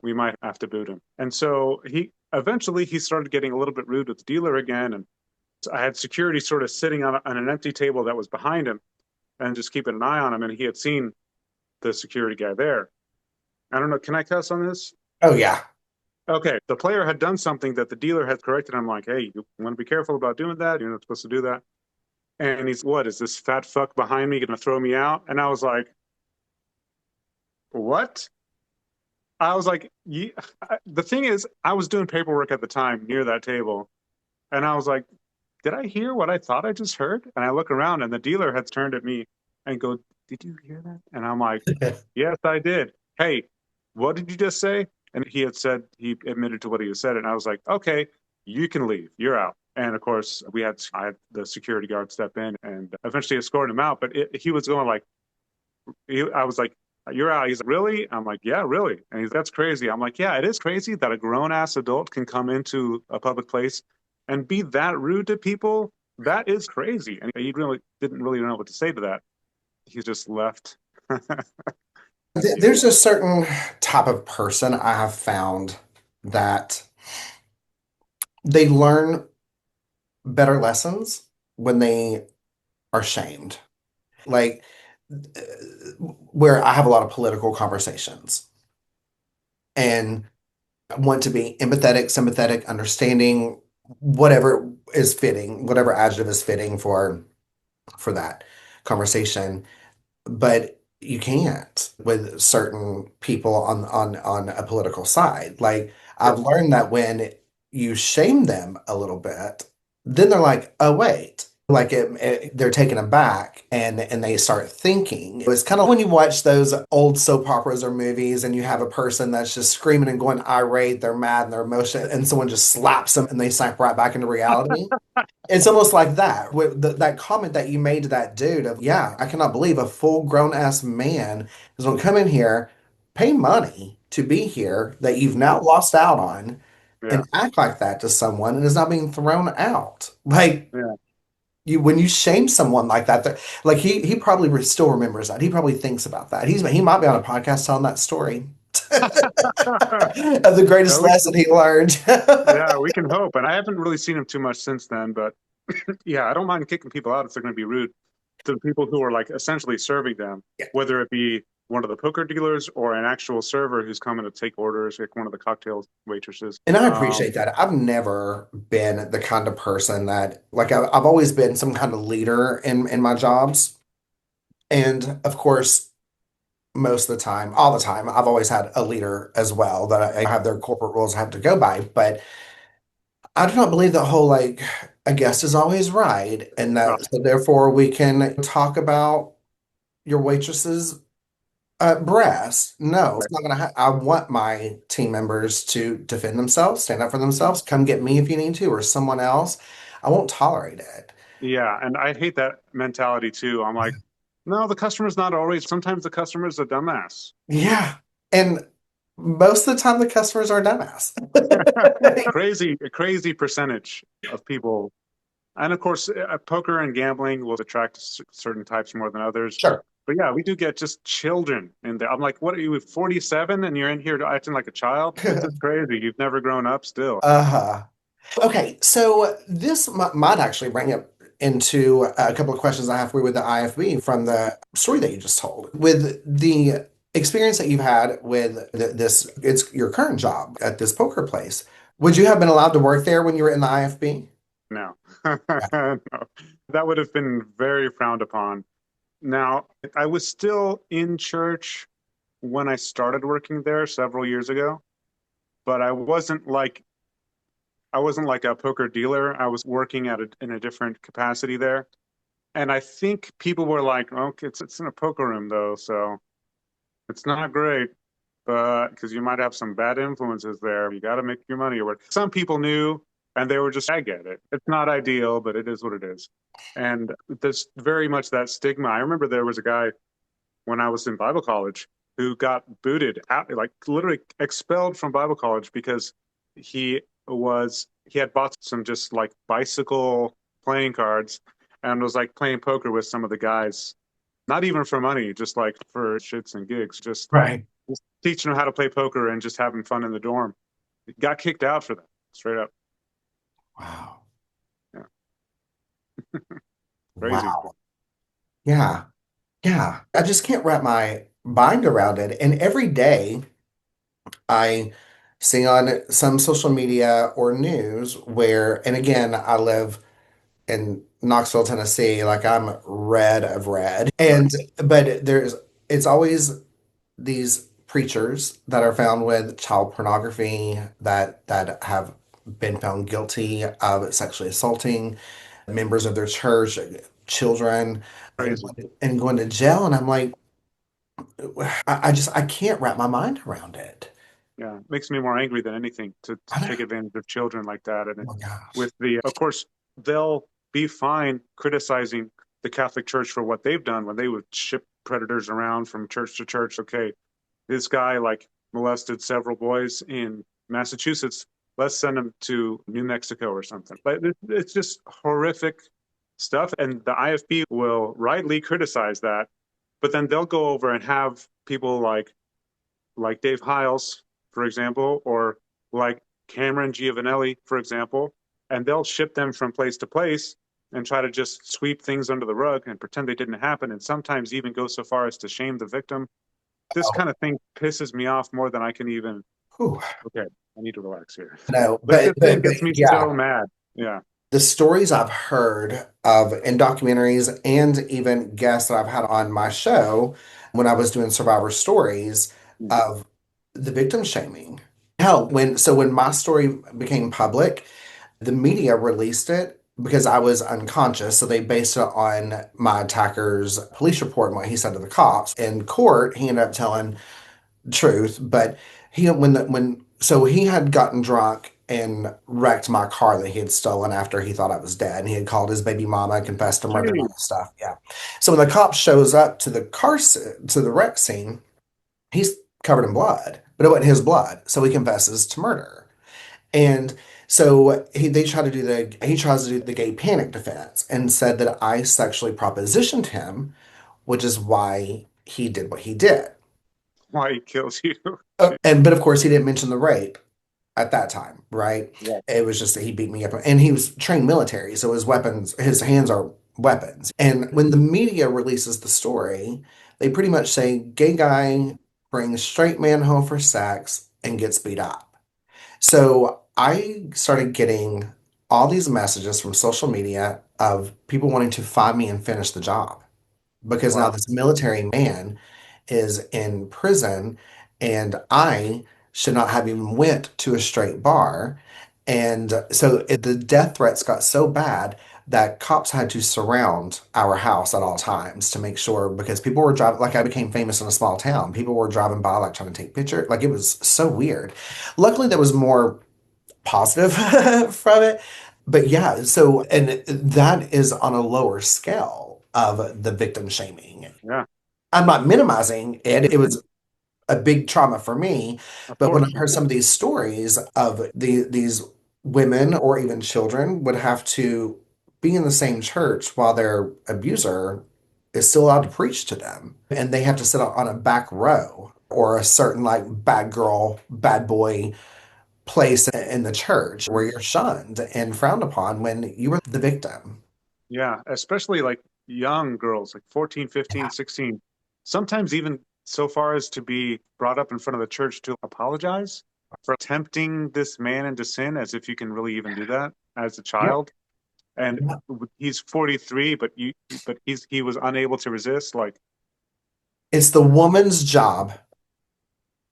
We might have to boot him. And so he started getting a little bit rude with the dealer again. And I had security sort of sitting on an empty table that was behind him and just keeping an eye on him. And he had seen the security guy there. I don't know. Can I cuss on this? Oh yeah. Okay, the player had done something that the dealer had corrected. I'm like, hey, you want to be careful about doing that. You're not supposed to do that. And he's, what is this fat fuck behind me going to throw me out? And I was like, what? I was like, the thing is, I was doing paperwork at the time near that table. And I was like, did I hear what I thought I just heard? And I look around and the dealer had turned at me and go, did you hear that? And I'm like, yes, I did. Hey, what did you just say? And he had said, he admitted to what he had said. And I was like, okay, you can leave. You're out. And of course, I had the security guard step in and eventually escorted him out. But he was going like, I was like, you're out. He's like, really? I'm like, yeah, really. And he's, that's crazy. I'm like, yeah, it is crazy that a grown ass adult can come into a public place and be that rude to people. That is crazy. And he really didn't really know what to say to that. he's just left. Yeah. There's a certain type of person I have found that they learn better lessons when they are shamed. Like uh, where I have a lot of political conversations and I want to be empathetic, sympathetic, understanding, whatever is fitting, whatever adjective is fitting for that conversation. But you can't with certain people on a political side. Like I've Sure. learned that when you shame them a little bit, then they're like, oh wait. Like they're taken aback and they start thinking. It's kind of when you watch those old soap operas or movies and you have a person that's just screaming and going irate, they're mad and they're emotional, and someone just slaps them and they snap right back into reality. It's almost like that with that comment that you made to that dude of, yeah, I cannot believe a full grown ass man is going to come in here, pay money to be here that you've now lost out on Yeah. and act like that to someone and is not being thrown out. Like Yeah. you, when you shame someone like that, like he probably still remembers that. He probably thinks about that. He might be on a podcast telling that story of the At greatest least, lesson he learned. yeah, we can hope. And I haven't really seen him too much since then, but yeah, I don't mind kicking people out if they're going to be rude to the people who are like essentially serving them, whether it be one of the poker dealers or an actual server who's coming to take orders, like one of the cocktail waitresses. And I appreciate that. I've never been the kind of person that, like, I've always been some kind of leader in my jobs. And of course, most of the time, all the time, I've always had a leader as well that I have their corporate rules I have to go by. But I do not believe that whole, like, a guest is always right. And Uh, that, so therefore, we can talk about your waitress's breast. No, it's not gonna I want my team members to defend themselves, stand up for themselves, come get me if you need to, or someone else. I won't tolerate it. yeah, and I hate that mentality too. I'm like, no, the customer's not always. Sometimes the customer's a dumbass. Yeah. And most of the time the customers are dumbass. Crazy, a crazy percentage of people. And of course, poker and gambling will attract certain types more than others. Sure. But yeah, we do get just children in there. I'm like, what are you, 47 and you're in here acting like a child? This is crazy. You've never grown up still. Uh-huh. Okay, so this might actually bring up into a couple of questions I have for you with the IFB from the story that you just told. With the experience that you've had with this, it's your current job at this poker place. Would you have been allowed to work there when you were in the IFB? No. No. That would have been very frowned upon. Now, I was still in church when I started working there several years ago, but I wasn't like a poker dealer. I was working in a different capacity there. And I think people were like, okay, it's in a poker room though, so it's not great, but because you might have some bad influences there. You got to make your money or what. Some people knew and they were just, I get it. It's not ideal, but it is what it is. And there's very much that stigma. I remember there was a guy when I was in Bible college who got booted out, like literally expelled from Bible college because he he had bought some just like bicycle playing cards and was like playing poker with some of the guys, not even for money, just like for shits and gigs, Right. just teaching them how to play poker and just having fun in the dorm. He got kicked out for that, straight up. Wow. Yeah, crazy. Wow. Yeah. Yeah. I just can't wrap my mind around it. And every day I see on some social media or news where, and again, I live in Knoxville, Tennessee, like I'm red of red. Right. And but it's always these preachers that are found with child pornography that have been found guilty of sexually assaulting members of their church, children, and, Crazy. and going to jail. And I'm like, I just I can't wrap my mind around it. Yeah, it makes me more angry than anything to I don't, take advantage of children like that. oh And my gosh. with of course, they'll be fine criticizing the Catholic Church for what they've done when they would ship predators around from church to church. Okay, this guy like molested several boys in Massachusetts. Let's send him to New Mexico or something. But it's just horrific stuff. And the IFB will rightly criticize that but then they'll go over and have people like Dave Hiles, for example, or like Cameron Giovanelli, for example, and they'll ship them from place to place and try to just sweep things under the rug and pretend they didn't happen, and sometimes even go so far as to shame the victim. This Oh, kind of thing pisses me off more than I can even. whew. Okay, I need to relax here. No, But but this thing but gets me yeah, so mad. Yeah. the stories I've heard of in documentaries and even guests that I've had on my show when I was doing survivor stories Mm. of the victim shaming. Hell, when my story became public, the media released it because I was unconscious. So they based it on my attacker's police report and what he said to the cops. In court, he ended up telling truth, but he when so he had gotten drunk and wrecked my car that he had stolen after he thought I was dead. And he had called his baby mama, confessed to murder and all Gee, this stuff. Yeah. So when the cop shows up to the to the wreck scene, he's covered in blood, but it wasn't his blood. So he confesses to murder. And so he tries to do the gay panic defense and said that I sexually propositioned him, which is why he did what he did. why he kills you? And but of course he didn't mention the rape at that time, right? Yeah. It was just that he beat me up and he was trained military, so his hands are weapons. And when the media releases the story, they pretty much say gay guy brings straight man home for sex and gets beat up. So I started getting all these messages from social media of people wanting to find me and finish the job because now Wow. this military man is in prison and I should not have even went to a straight bar. And so the death threats got so bad that cops had to surround our house at all times to make sure because people were driving like I became famous in a small town. People were driving by like trying to take pictures. Like it was so weird. Luckily there was more positive from it. But yeah, so and that is on a lower scale of the victim shaming. Yeah. I'm not minimizing it. It was a big trauma for me. Of But when I course. heard some of these stories of these women or even children would have to be in the same church while their abuser is still allowed to preach to them, and they have to sit on a back row or a certain like bad girl, bad boy place in the church where you're shunned and frowned upon when you were the victim. Yeah, especially like young girls, like 14, 15, Yeah. 16. Sometimes even so far as to be brought up in front of the church to apologize for tempting this man into sin, as if you can really even do that as a Yep. child. And Yep. he's 43, but he was unable to resist. Like, It's the woman's job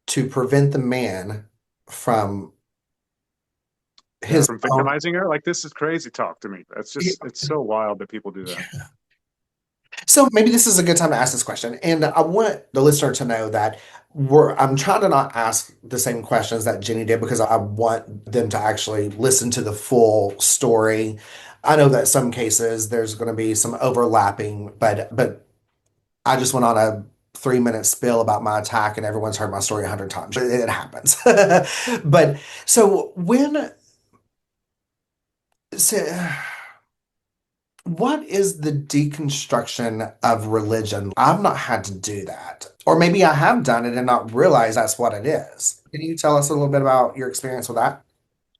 to prevent the man from yeah, his from own. victimizing her. Like, this is crazy talk to me. It's so wild that people do that. So maybe this is a good time to ask this question. And I want the listener to know that I'm trying to not ask the same questions that Jenny did because I want them to actually listen to the full story. I know that some cases there's going to be some overlapping, but I just went on a 3 minute spill about my attack and everyone's heard my story 100 times. It happens. But so so, what is the deconstruction of religion? I've not had to do that. Or maybe I have done it and not realize that's what it is. Can you tell us a little bit about your experience with that?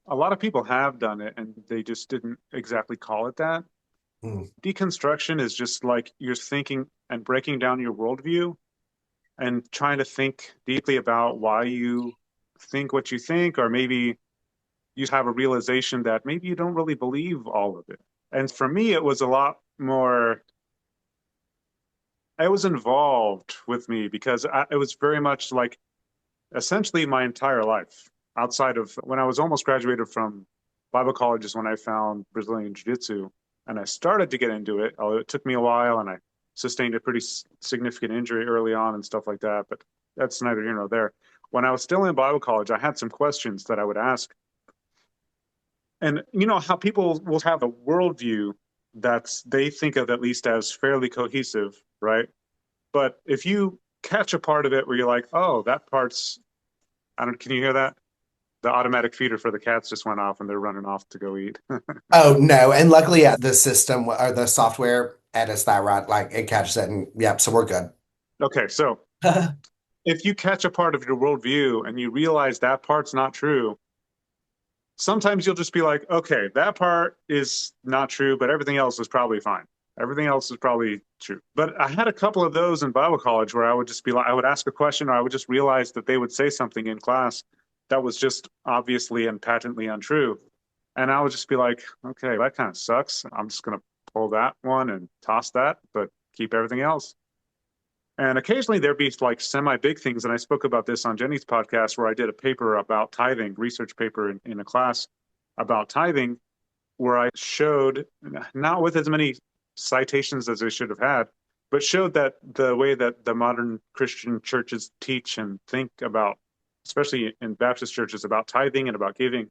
A lot of people have done it and they just didn't exactly call it that. Mm, Deconstruction is just like you're thinking and breaking down your worldview and trying to think deeply about why you think what you think, or maybe you have a realization that maybe you don't really believe all of it. And for me, it was a lot more, it was involved with me because it was very much like essentially my entire life outside of when I was almost graduated from Bible college is when I found Brazilian Jiu Jitsu and I started to get into it. Although it took me a while and I sustained a pretty significant injury early on and stuff like that. But that's neither here nor there. When I was still in Bible college, I had some questions that I would ask. And you know how people will have a worldview that's they think of at least as fairly cohesive, right? But if you catch a part of it where you're like, oh, that part's I don't, can you hear that? The automatic feeder for the cats just went off and they're running off to go eat. Oh no, and luckily the system or the software edits that right, like it catches it and yep, so we're good. Okay, so if you catch a part of your worldview and you realize that part's not true, sometimes you'll just be like, okay, that part is not true, but everything else is probably fine. Everything else is probably true. But I had a couple of those in Bible college where I would just be like, I would ask a question or I would just realize that they would say something in class that was just obviously and patently untrue. And I would just be like, okay, that kind of sucks. I'm just going to pull that one and toss that, but keep everything else. And occasionally there'd be like semi big things. And I spoke about this on Jenny's podcast where I did a paper about tithing, research paper in a class about tithing, where I showed, not with as many citations as I should have had, but showed that the way that the modern Christian churches teach and think about, especially in Baptist churches, about tithing and about giving,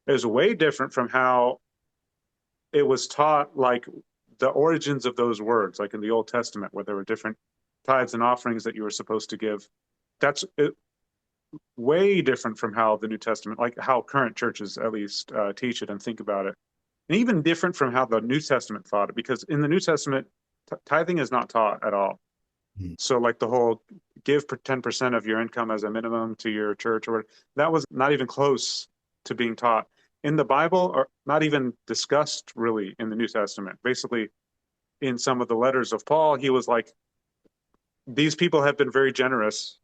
is way different from how it was taught, like the origins of those words, like in the Old Testament, where there were different tithes and offerings that you were supposed to give. That's it, way different from how the New Testament, like how current churches at least teach it and think about it. And even different from how the New Testament thought it, because in the New Testament, tithing is not taught at all. Mm. So, like the whole give 10% of your income as a minimum to your church, or that was not even close to being taught in the Bible, or not even discussed really in the New Testament. Basically, in some of the letters of Paul, he was like, these people have been very generous.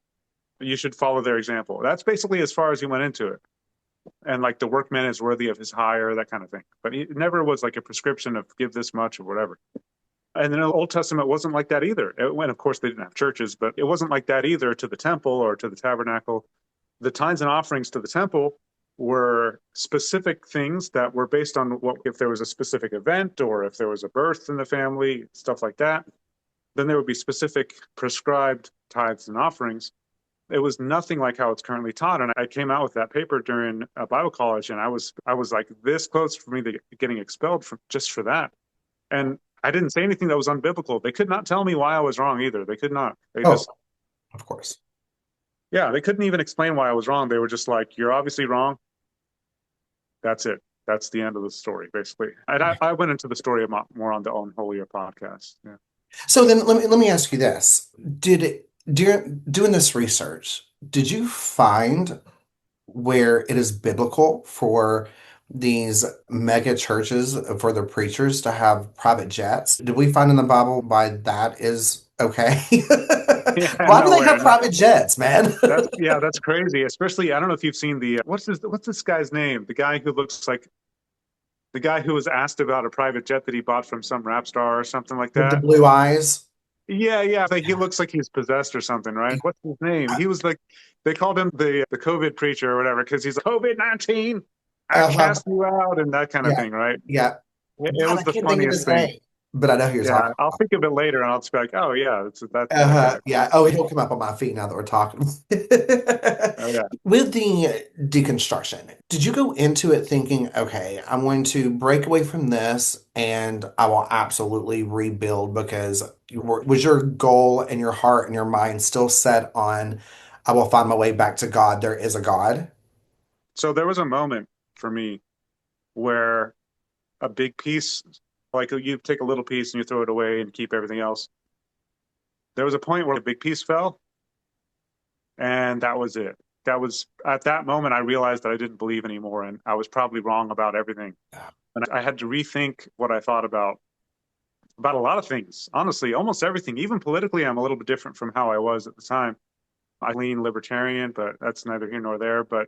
You should follow their example. That's basically as far as he went into it. And like the workman is worthy of his hire, that kind of thing. But it never was like a prescription of give this much or whatever. And then the Old Testament wasn't like that either. When, of course, they didn't have churches, but it wasn't like that either to the temple or to the tabernacle. The tithes and offerings to the temple were specific things that were based on what, if there was a specific event or if there was a birth in the family, stuff like that, then there would be specific prescribed tithes and offerings. It was nothing like how it's currently taught. And I came out with that paper during a Bible college, and I was like this close for me to getting expelled from just for that. And I didn't say anything that was unbiblical. They could not tell me why I was wrong either. They could not. They Oh, just, of course. yeah, they couldn't even explain why I was wrong. They were just like, you're obviously wrong. That's it. That's the end of the story, basically. And I went into the story more on the Unholier podcast. Yeah. So then let me ask you this. Did during doing this research, did you find where it is biblical for these mega churches for their preachers to have private jets? Did we find in the Bible by that is okay? Yeah, Why do they have nowhere. private jets, man? That's crazy. Especially, I don't know if you've seen the what's this guy's name? The guy who looks like the guy who was asked about a private jet that he bought from some rap star or something like With the that. blue eyes. Yeah, yeah. Like he looks like he's possessed or something, right? What's his name? He was like they called him the COVID preacher or whatever because he's like, COVID-19. I Uh-huh. cast you out and that kind of Yeah. thing, right? Yeah. It God, was I the can't think of funniest his thing. name, but I know who you're Yeah, talking I'll about. think of it later and I'll just be like, oh yeah, that's that guy. Yeah. Oh, he'll come up on my feet now that we're talking. Oh yeah. With the deconstruction, did you go into it thinking, okay, I'm going to break away from this and I will absolutely rebuild because was your goal and your heart and your mind still set on, I will find my way back to God. There is a God. So there was a moment for me where a big piece, like you take a little piece and you throw it away and keep everything else. There was a point where a big piece fell, and that was it. That was at that moment I realized that I didn't believe anymore, and I was probably wrong about everything. And I had to rethink what I thought about a lot of things. Honestly, almost everything. Even politically, I'm a little bit different from how I was at the time. I lean libertarian, but that's neither here nor there. But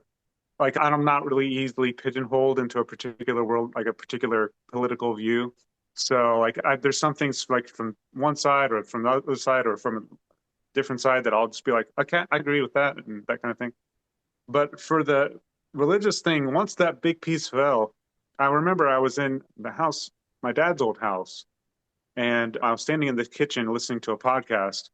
like I'm not really easily pigeonholed into a particular world, like a particular political view. So like there's some things like from one side or from the other side or from a different side that I'll just be like, okay, I agree with that and that kind of thing. But for the religious thing, once that big piece fell, I remember I was in the house, my dad's old house, and I was standing in the kitchen listening to a podcast.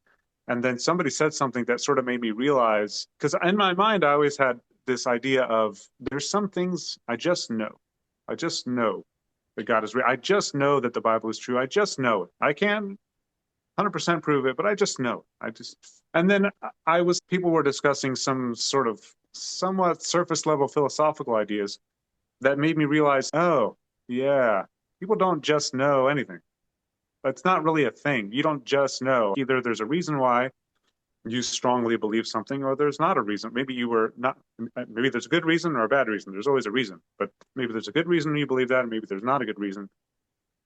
And then somebody said something that sort of made me realize, because in my mind, I always had this idea of there's some things I just know. I just know that God is real. I just know that the Bible is true. I just know it. I can't 100% prove it, but I just know. And then people were discussing some sort of somewhat surface level philosophical ideas that made me realize, oh, yeah, people don't just know anything. That's not really a thing. You don't just know. Either there's a reason why, you strongly believe something, or there's not a reason. Maybe you were not, maybe there's a good reason or a bad reason. There's always a reason, but maybe there's a good reason you believe that, and maybe there's not a good reason.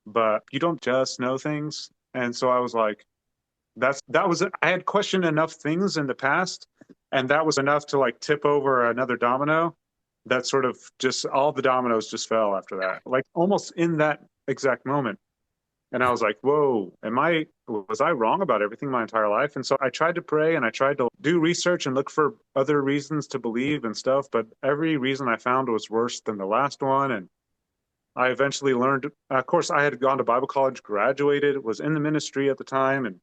But you don't just know things. And so I was like, that was it. I had questioned enough things in the past, and that was enough to like tip over another domino. That sort of just all the dominoes just fell after that, like almost in that exact moment. And I was like, whoa, was I wrong about everything my entire life? And so I tried to pray and I tried to do research and look for other reasons to believe and stuff, but every reason I found was worse than the last one. And I eventually learned, of course, I had gone to Bible college, graduated, was in the ministry at the time, and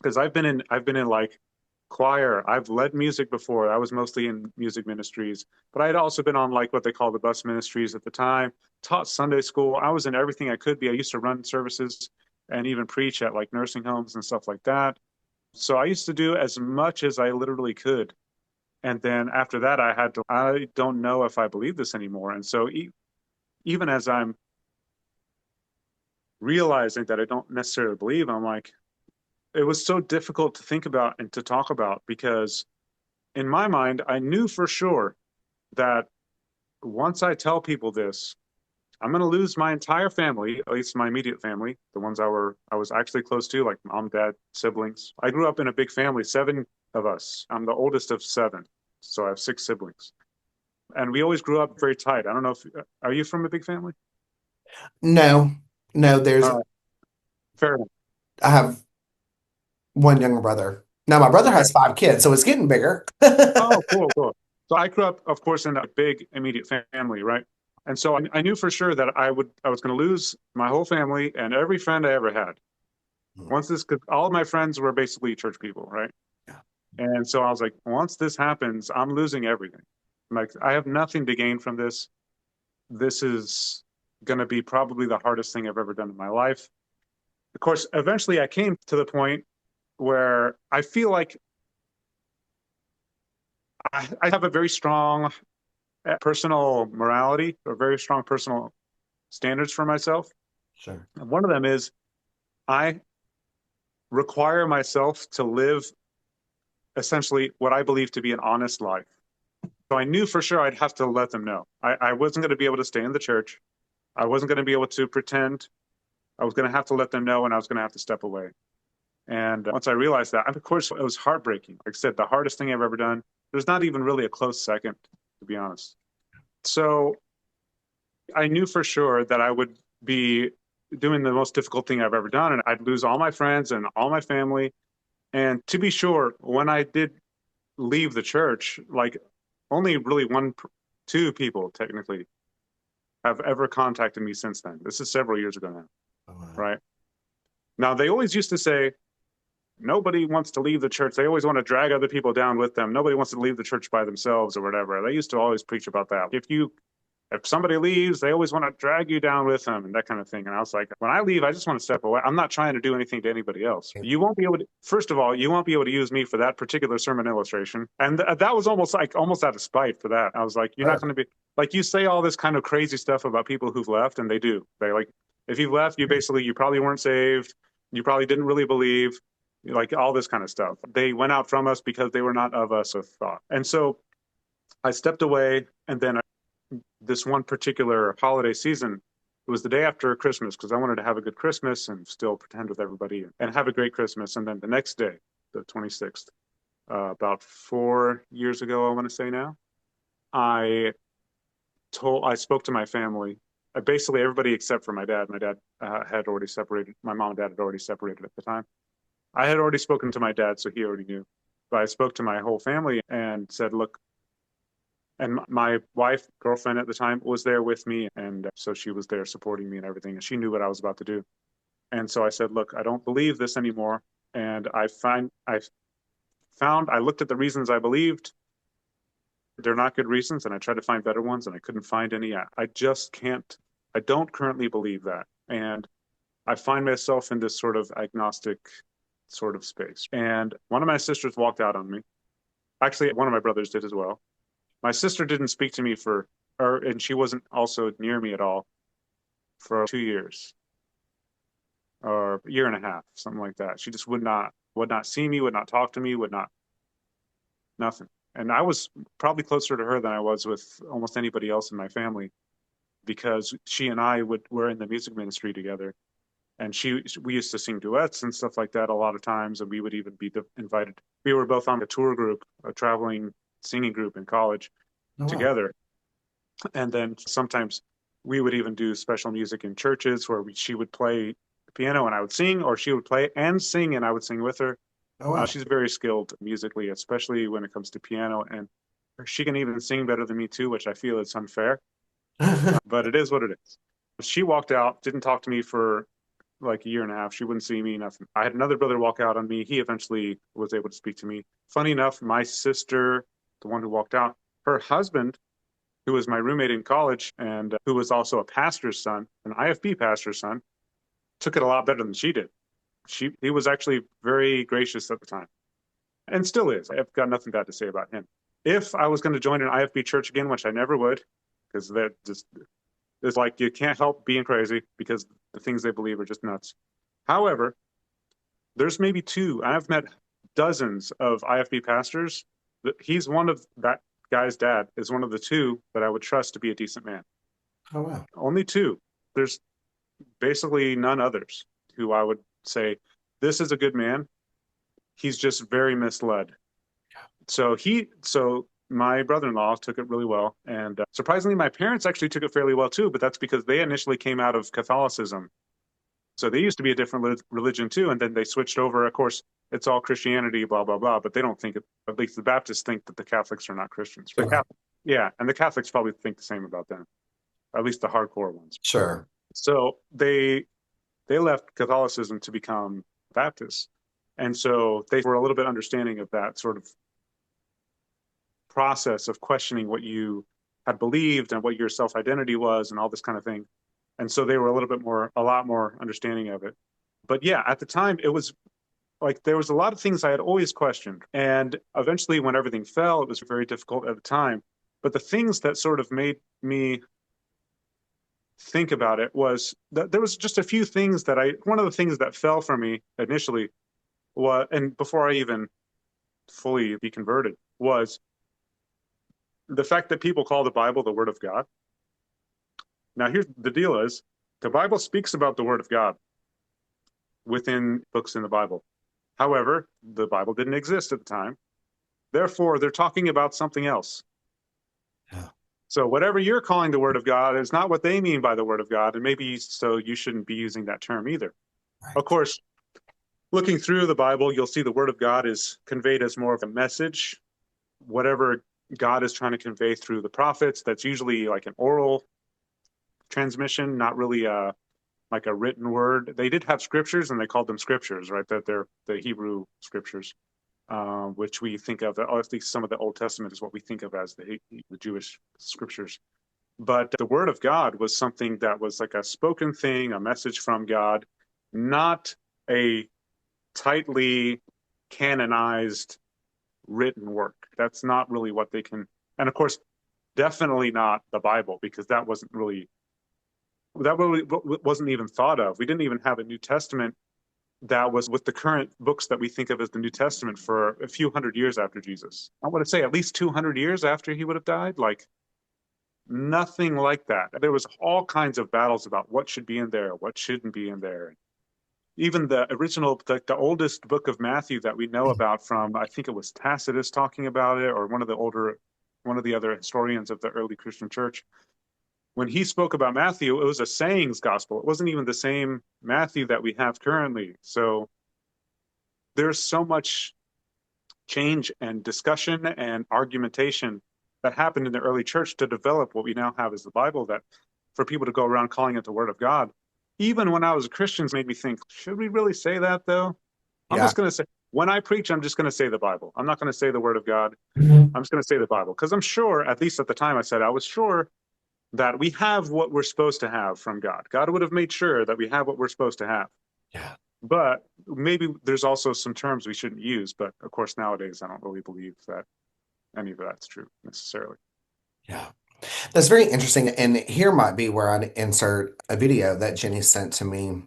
because I've been in like choir. I've led music before. I was mostly in music ministries, but I had also been on like what they call the bus ministries at the time, taught Sunday school. I was in everything I could be. I used to run services and even preach at like nursing homes and stuff like that. So I used to do as much as I literally could. And then after that, I don't know if I believe this anymore. And so even as I'm realizing that I don't necessarily believe, I'm like, it was so difficult to think about and to talk about because in my mind, I knew for sure that once I tell people this, I'm going to lose my entire family, at least my immediate family, the ones I was actually close to, like mom, dad, siblings. I grew up in a big family, seven of us. I'm the oldest of seven, so I have six siblings, and we always grew up very tight. I don't know if are you from a big family? No, no, Uh, Fair enough. I have one younger brother. Now my brother Okay. has 5 kids, so it's getting bigger. Oh, cool, cool. So I grew up, of course, in a big immediate family, right? And so I knew for sure that I was going to lose my whole family and every friend I ever had. Once this, cause all of my friends were basically church people, right? Yeah, And so I was like, once this happens, I'm losing everything. Like I have nothing to gain from this. This is going to be probably the hardest thing I've ever done in my life. Of course, eventually I came to the point where I feel like I have a very strong personal morality or very strong personal standards for myself. sure. And one of them is I require myself to live essentially what I believe to be an honest life. So I knew for sure I'd have to let them know. I wasn't going to be able to stay in the church. I wasn't going to be able to pretend. I was going to have to let them know and I was going to have to step away. And once I realized that, of course, it was heartbreaking. Like I said, the hardest thing I've ever done. There's not even really a close second, to be honest. So I knew for sure that I would be doing the most difficult thing I've ever done, and I'd lose all my friends and all my family. And to be sure, when I did leave the church, like only really two people technically have ever contacted me since then. This is several years ago now, Oh, wow. right? Now, they always used to say, nobody wants to leave the church. They always want to drag other people down with them. Nobody wants to leave the church by themselves or whatever. They used to always preach about that. If somebody leaves, they always want to drag you down with them and that kind of thing. And I was like, when I leave, I just want to step away. I'm not trying to do anything to anybody else. You won't be able to, first of all, you won't be able to use me for that particular sermon illustration. And that was almost out of spite for that. I was like, you're not going to be, like, you say all this kind of crazy stuff about people who've left, and they do. They like, if you've left, you probably weren't saved. You probably didn't really believe, like all this kind of stuff. They went out from us because they were not of us with thought. And so I stepped away, and then this one particular holiday season, it was the day after Christmas because I wanted to have a good Christmas and still pretend with everybody and have a great Christmas. And then the next day, the 26th, about 4 years ago, I want to say now, I I spoke to my family, basically everybody except for my dad. My dad had already separated. My mom and dad had already separated at the time. I had already spoken to my dad, so he already knew. But I spoke to my whole family and said, look, and my wife, girlfriend at the time, was there with me. And so she was there supporting me and everything. And she knew what I was about to do. And so I said, look, I don't believe this anymore. And I looked at the reasons I believed. They're not good reasons. And I tried to find better ones and I couldn't find any. I just can't, I don't currently believe that. And I find myself in this sort of agnostic sort of space. And one of my sisters walked out on me. Actually, one of my brothers did as well. My sister didn't speak to me and she wasn't also near me at all for 2 years or a year and a half, something like that. She just would not. would not see me, would not talk to me, would not, nothing. And I was probably closer to her than I was with almost anybody else in my family because she and I were in the music ministry together. And we used to sing duets and stuff like that a lot of times. And we would even be invited. We were both on a tour group, a traveling singing group in college Oh, wow. together. And then sometimes we would even do special music in churches where she would play piano and I would sing, or she would play and sing and I would sing with her. Oh, wow. She's very skilled musically, especially when it comes to piano, and she can even sing better than me too, which I feel is unfair, but it is what it is. She walked out, didn't talk to me for like a year and a half. She wouldn't see me, nothing. I had another brother walk out on me. He eventually was able to speak to me. Funny enough, my sister, the one who walked out, her husband, who was my roommate in college and who was also a pastor's son, an IFB pastor's son, took it a lot better than she did. He was actually very gracious at the time and still is. I've got nothing bad to say about him. If I was going to join an IFB church again, which I never would, because that just is like you can't help being crazy because the things they believe are just nuts. However, there's maybe two. I've met dozens of IFB pastors. He's one of that guy's dad is one of the two that I would trust to be a decent man. Oh, wow. Only two. There's basically none others who I would say this is a good man. He's just very misled. So my brother-in-law took it really well, and surprisingly, my parents actually took it fairly well too. But that's because they initially came out of Catholicism, so they used to be a different religion too, and then they switched over. Of course, it's all Christianity, blah blah blah. But they don't think it. At least the Baptists think that the Catholics are not Christians. The Sure. Catholic, yeah, and the Catholics probably think the same about them. At least the hardcore ones. Sure. So they left Catholicism to become Baptists, and so they were a little bit understanding of that sort of process of questioning what you had believed and what your self identity was and all this kind of thing. And so they were a lot more understanding of it. But yeah, at the time, it was like there was a lot of things I had always questioned. And eventually, when everything fell, it was very difficult at the time. But the things that sort of made me think about it was that there was just a few things one of the things that fell for me initially was, and before I even fully be converted, was the fact that people call the Bible the Word of God. Now, here's the deal is the Bible speaks about the Word of God within books in the Bible. However, the Bible didn't exist at the time. Therefore, they're talking about something else. Yeah. So whatever you're calling the Word of God is not what they mean by the Word of God, and maybe so you shouldn't be using that term either. Of Right. course, looking through the Bible, you'll see the Word of God is conveyed as more of a message. Whatever God is trying to convey through the prophets, that's usually like an oral transmission, not really like a written word. They did have scriptures, and they called them scriptures, right? That they're the Hebrew scriptures, which we think of, or at least some of the Old Testament is what we think of as the Jewish scriptures. But the Word of God was something that was like a spoken thing, a message from God, not a tightly canonized written work. That's not really what they can. And of course, definitely not the Bible, because that really wasn't even thought of. We didn't even have a New Testament that was with the current books that we think of as the New Testament for a few hundred years after Jesus. I want to say at least 200 years after he would have died. Like nothing like that. There was all kinds of battles about what should be in there, what shouldn't be in there. Even the original, the oldest book of Matthew that we know about from, I think it was Tacitus talking about it, or one of the other historians of the early Christian church. When he spoke about Matthew, it was a sayings gospel. It wasn't even the same Matthew that we have currently. So there's so much change and discussion and argumentation that happened in the early church to develop what we now have as the Bible, that for people to go around calling it the Word of God. Even when I was a Christian, made me think, should we really say that though? I'm Yeah. just going to say, when I preach, I'm just going to say the Bible. I'm not going to say the Word of God. Mhm. I'm just going to say the Bible because I'm sure, at least at the time I was sure that we have what we're supposed to have from God. God would have made sure that we have what we're supposed to have. Yeah. But maybe there's also some terms we shouldn't use. But of course, nowadays, I don't really believe that any of that's true necessarily. Yeah. That's very interesting. And here might be where I'd insert a video that Jenny sent to me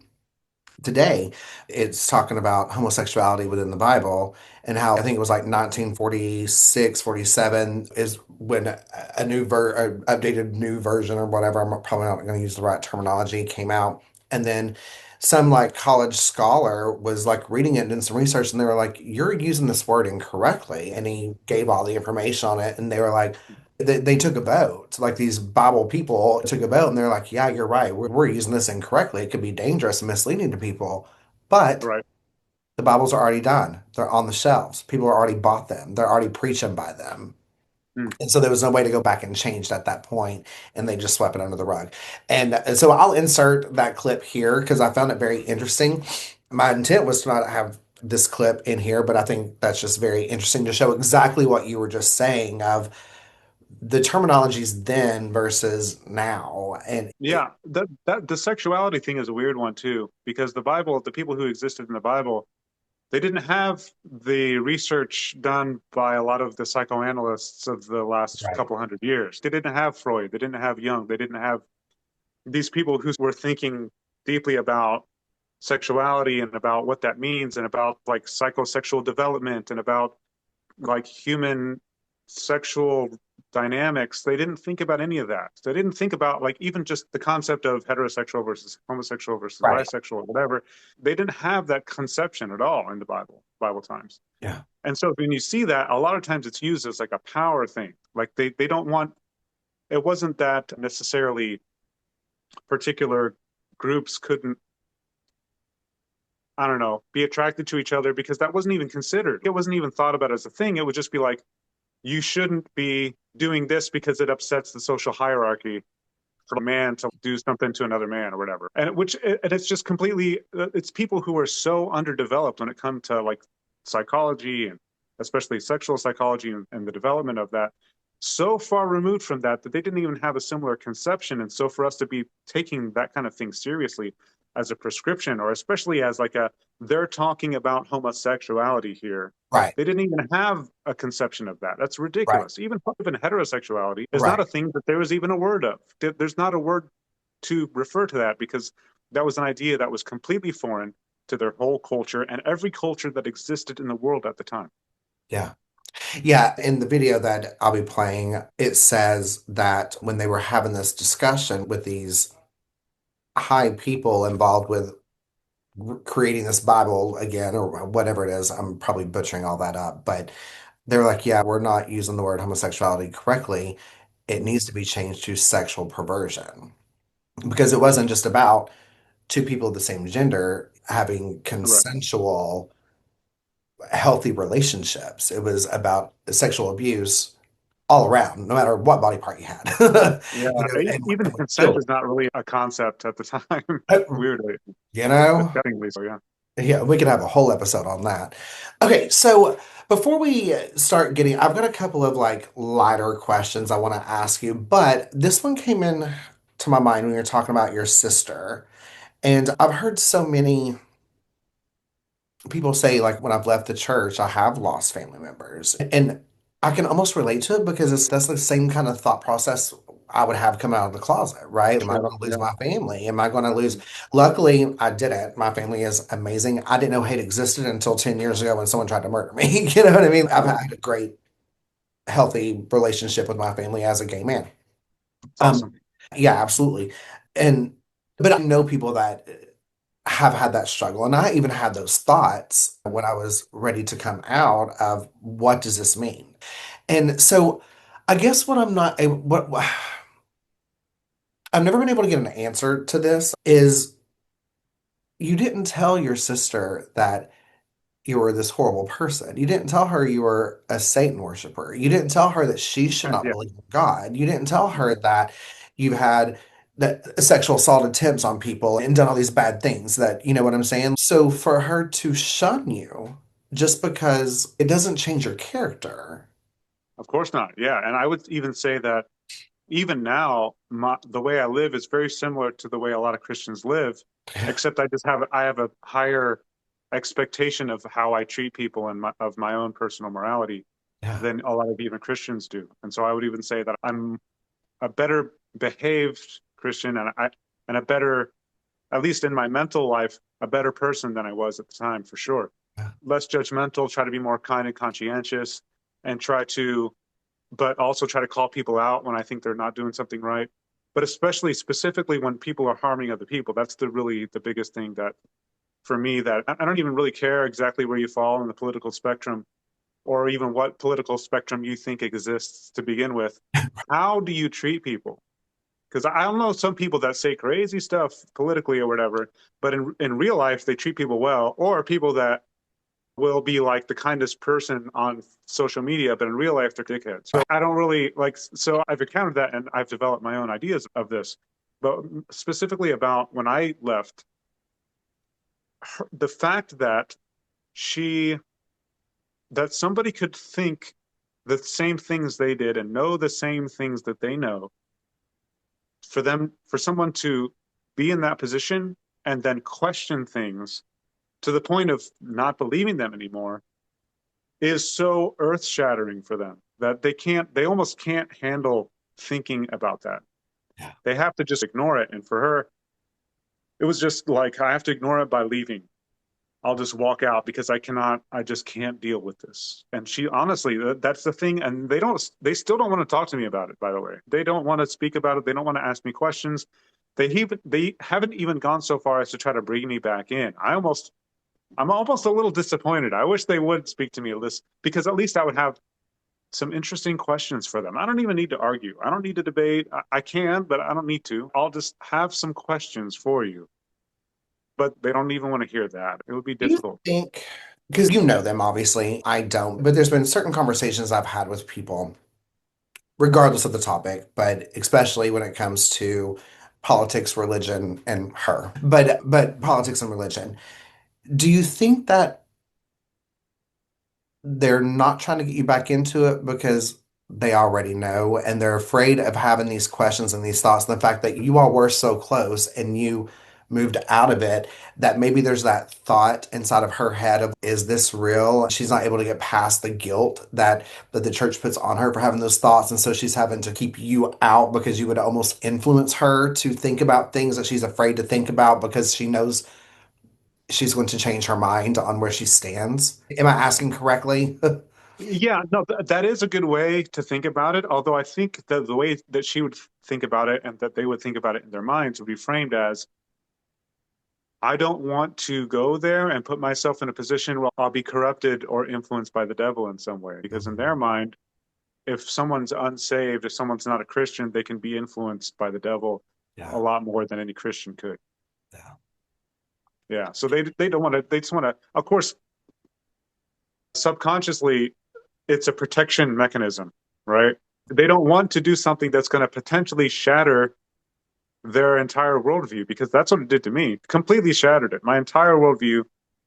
today, it's talking about homosexuality within the Bible and how I think it was like 1946, 47 is when a updated new version or whatever, I'm probably not going to use the right terminology, came out. And then some like college scholar was like reading it and doing some research and they were like, you're using this word incorrectly. And he gave all the information on it and they were like, they took a vote. Like these Bible people took a vote and they're like, yeah, you're right. We're using this incorrectly. It could be dangerous and misleading to people. But Right. the Bibles are already done. They're on the shelves. People are already bought them. They're already preaching by them. Mm. And so there was no way to go back and change at that point, and they just swept it under the rug. And so I'll insert that clip here because I found it very interesting. My intent was to not have this clip in here, but I think that's just very interesting to show exactly what you were just saying of the terminologies then versus now. And Yeah, that the sexuality thing is a weird one too, because the Bible, the people who existed in the Bible, they didn't have the research done by a lot of the psychoanalysts of the last right, couple hundred years. They didn't have Freud, they didn't have Jung, they didn't have these people who were thinking deeply about sexuality and about what that means and about like psychosexual development and about like human sexual dynamics. They didn't think about any of that. They didn't think about like even just the concept of heterosexual versus homosexual versus right. bisexual or whatever. They didn't have that conception at all in the Bible times. Yeah, And so when you see that, a lot of times it's used as like a power thing. Like they don't want, it wasn't that necessarily particular groups couldn't, I don't know, be attracted to each other because that wasn't even considered. It wasn't even thought about as a thing. It would just be like, you shouldn't be doing this because it upsets the social hierarchy for a man to do something to another man or whatever. And it's just completely, it's people who are so underdeveloped when it comes to like psychology and especially sexual psychology and the development of that, so far removed from that that they didn't even have a similar conception. And so for us to be taking that kind of thing seriously as a prescription, or especially as like a, they're talking about homosexuality here, right, they didn't even have a conception of that. That's right, ridiculous. Even heterosexuality is not right. a thing that there was even a word of. There's not a word to refer to that because that was an idea that was completely foreign to their whole culture and every culture that existed in the world at the time. Yeah. Yeah, in the video that I'll be playing, it says that when they were having this discussion with these high people involved with creating this Bible again, or whatever it is, I'm probably butchering all that up, but they're like, yeah, we're not using the word homosexuality correctly. It needs to be changed to sexual perversion because it wasn't just about two people of the same gender having Right. consensual, healthy relationships. It was about sexual abuse all around, no matter what body part you had. Yeah. And Even with consent is children. not really a concept at the time. Uh, Weirdly, You but know, definitely so. Yeah. yeah, we could have a whole episode on that. Okay, so before we start getting, I've got a couple of like lighter questions I want to ask you, but this one came in to my mind when you're talking about your sister. And I've heard so many people say like when I've left the church, I have lost family members. And I can almost relate to it because that's the same kind of thought process I would have come out of the closet, right? Am I Sure. going to lose Yeah. my family? Am I going to lose? Luckily, I didn't. My family is amazing. I didn't know hate existed until 10 years ago when someone tried to murder me. You know what I mean? I've Right. had a great, healthy relationship with my family as a gay man. It's Um, awesome. yeah, absolutely. And but I know people that have had that struggle, and I even had those thoughts when I was ready to come out of what does this mean? And so I guess what I'm not able, what I've never been able to get an answer to this is you didn't tell your sister that you were this horrible person. You didn't tell her you were a Satan worshiper. You didn't tell her that she should not Yeah. believe in God. You didn't tell her that you've had that sexual assault attempts on people and done all these bad things that, you know what I'm saying? So for her to shun you just because it doesn't change your character. Of course not. Yeah. And I would even say that even now, the way I live is very similar to the way a lot of Christians live, except I have a higher expectation of how I treat people and of my own personal morality Yeah. than a lot of even Christians do. And so I would even say that I'm a better behaved Christian and a better at least in my mental life, a better person than I was at the time, for sure. Yeah. Less judgmental, try to be more kind and conscientious, and try to, but also try to call people out when I think they're not doing something right. But especially specifically when people are harming other people, that's the biggest thing that for me, that I don't even really care exactly where you fall in the political spectrum or even what political spectrum you think exists to begin with. How do you treat people? Because I don't know some people that say crazy stuff politically or whatever, but in real life they treat people well, or people that will be like the kindest person on social media, but in real life they're dickheads. So I don't really like. So I've encountered that, and I've developed my own ideas of this. But specifically about when I left, the fact that she that somebody could think the same things they did and know the same things that they know, for someone to be in that position and then question things to the point of not believing them anymore is so earth shattering for them that they almost can't handle thinking about that. Yeah. They have to just ignore it. And for her, it was just like, I have to ignore it by leaving. I'll just walk out because I just can't deal with this. And she honestly, that's the thing. And they still don't want to talk to me about it, by the way. They don't want to speak about it. They don't want to ask me questions. They haven't even gone so far as to try to bring me back in. I'm almost a little disappointed. I wish they would speak to me a list because at least I would have some interesting questions for them. I don't even need to argue. I don't need to debate. I can, but I don't need to. I'll just have some questions for you. But they don't even want to hear that. It would be Do you difficult. think, because you know them, obviously, I don't, but there's been certain conversations I've had with people, regardless of the topic, but especially when it comes to politics, religion, and her, but politics and religion. Do you think that they're not trying to get you back into it because they already know and they're afraid of having these questions and these thoughts and the fact that you all were so close and you moved out of it, that maybe there's that thought inside of her head of, is this real? She's not able to get past the guilt that the church puts on her for having those thoughts, and so she's having to keep you out because you would almost influence her to think about things that she's afraid to think about because she knows she's going to change her mind on where she stands. Am I asking correctly? Yeah, no, that is a good way to think about it. Although I think that the way that she would think about it and that they would think about it in their minds would be framed as, I don't want to go there and put myself in a position where I'll be corrupted or influenced by the devil in some way. Because in their mind, if someone's unsaved, if someone's not a Christian, they can be influenced by the devil a Yeah, lot more than any Christian could. yeah, Yeah. So they don't want to, they just want to, of course, subconsciously, it's a protection mechanism, right? They don't want to do something that's going to potentially shatter their entire worldview because that's what it did to me. Completely shattered it. My entire worldview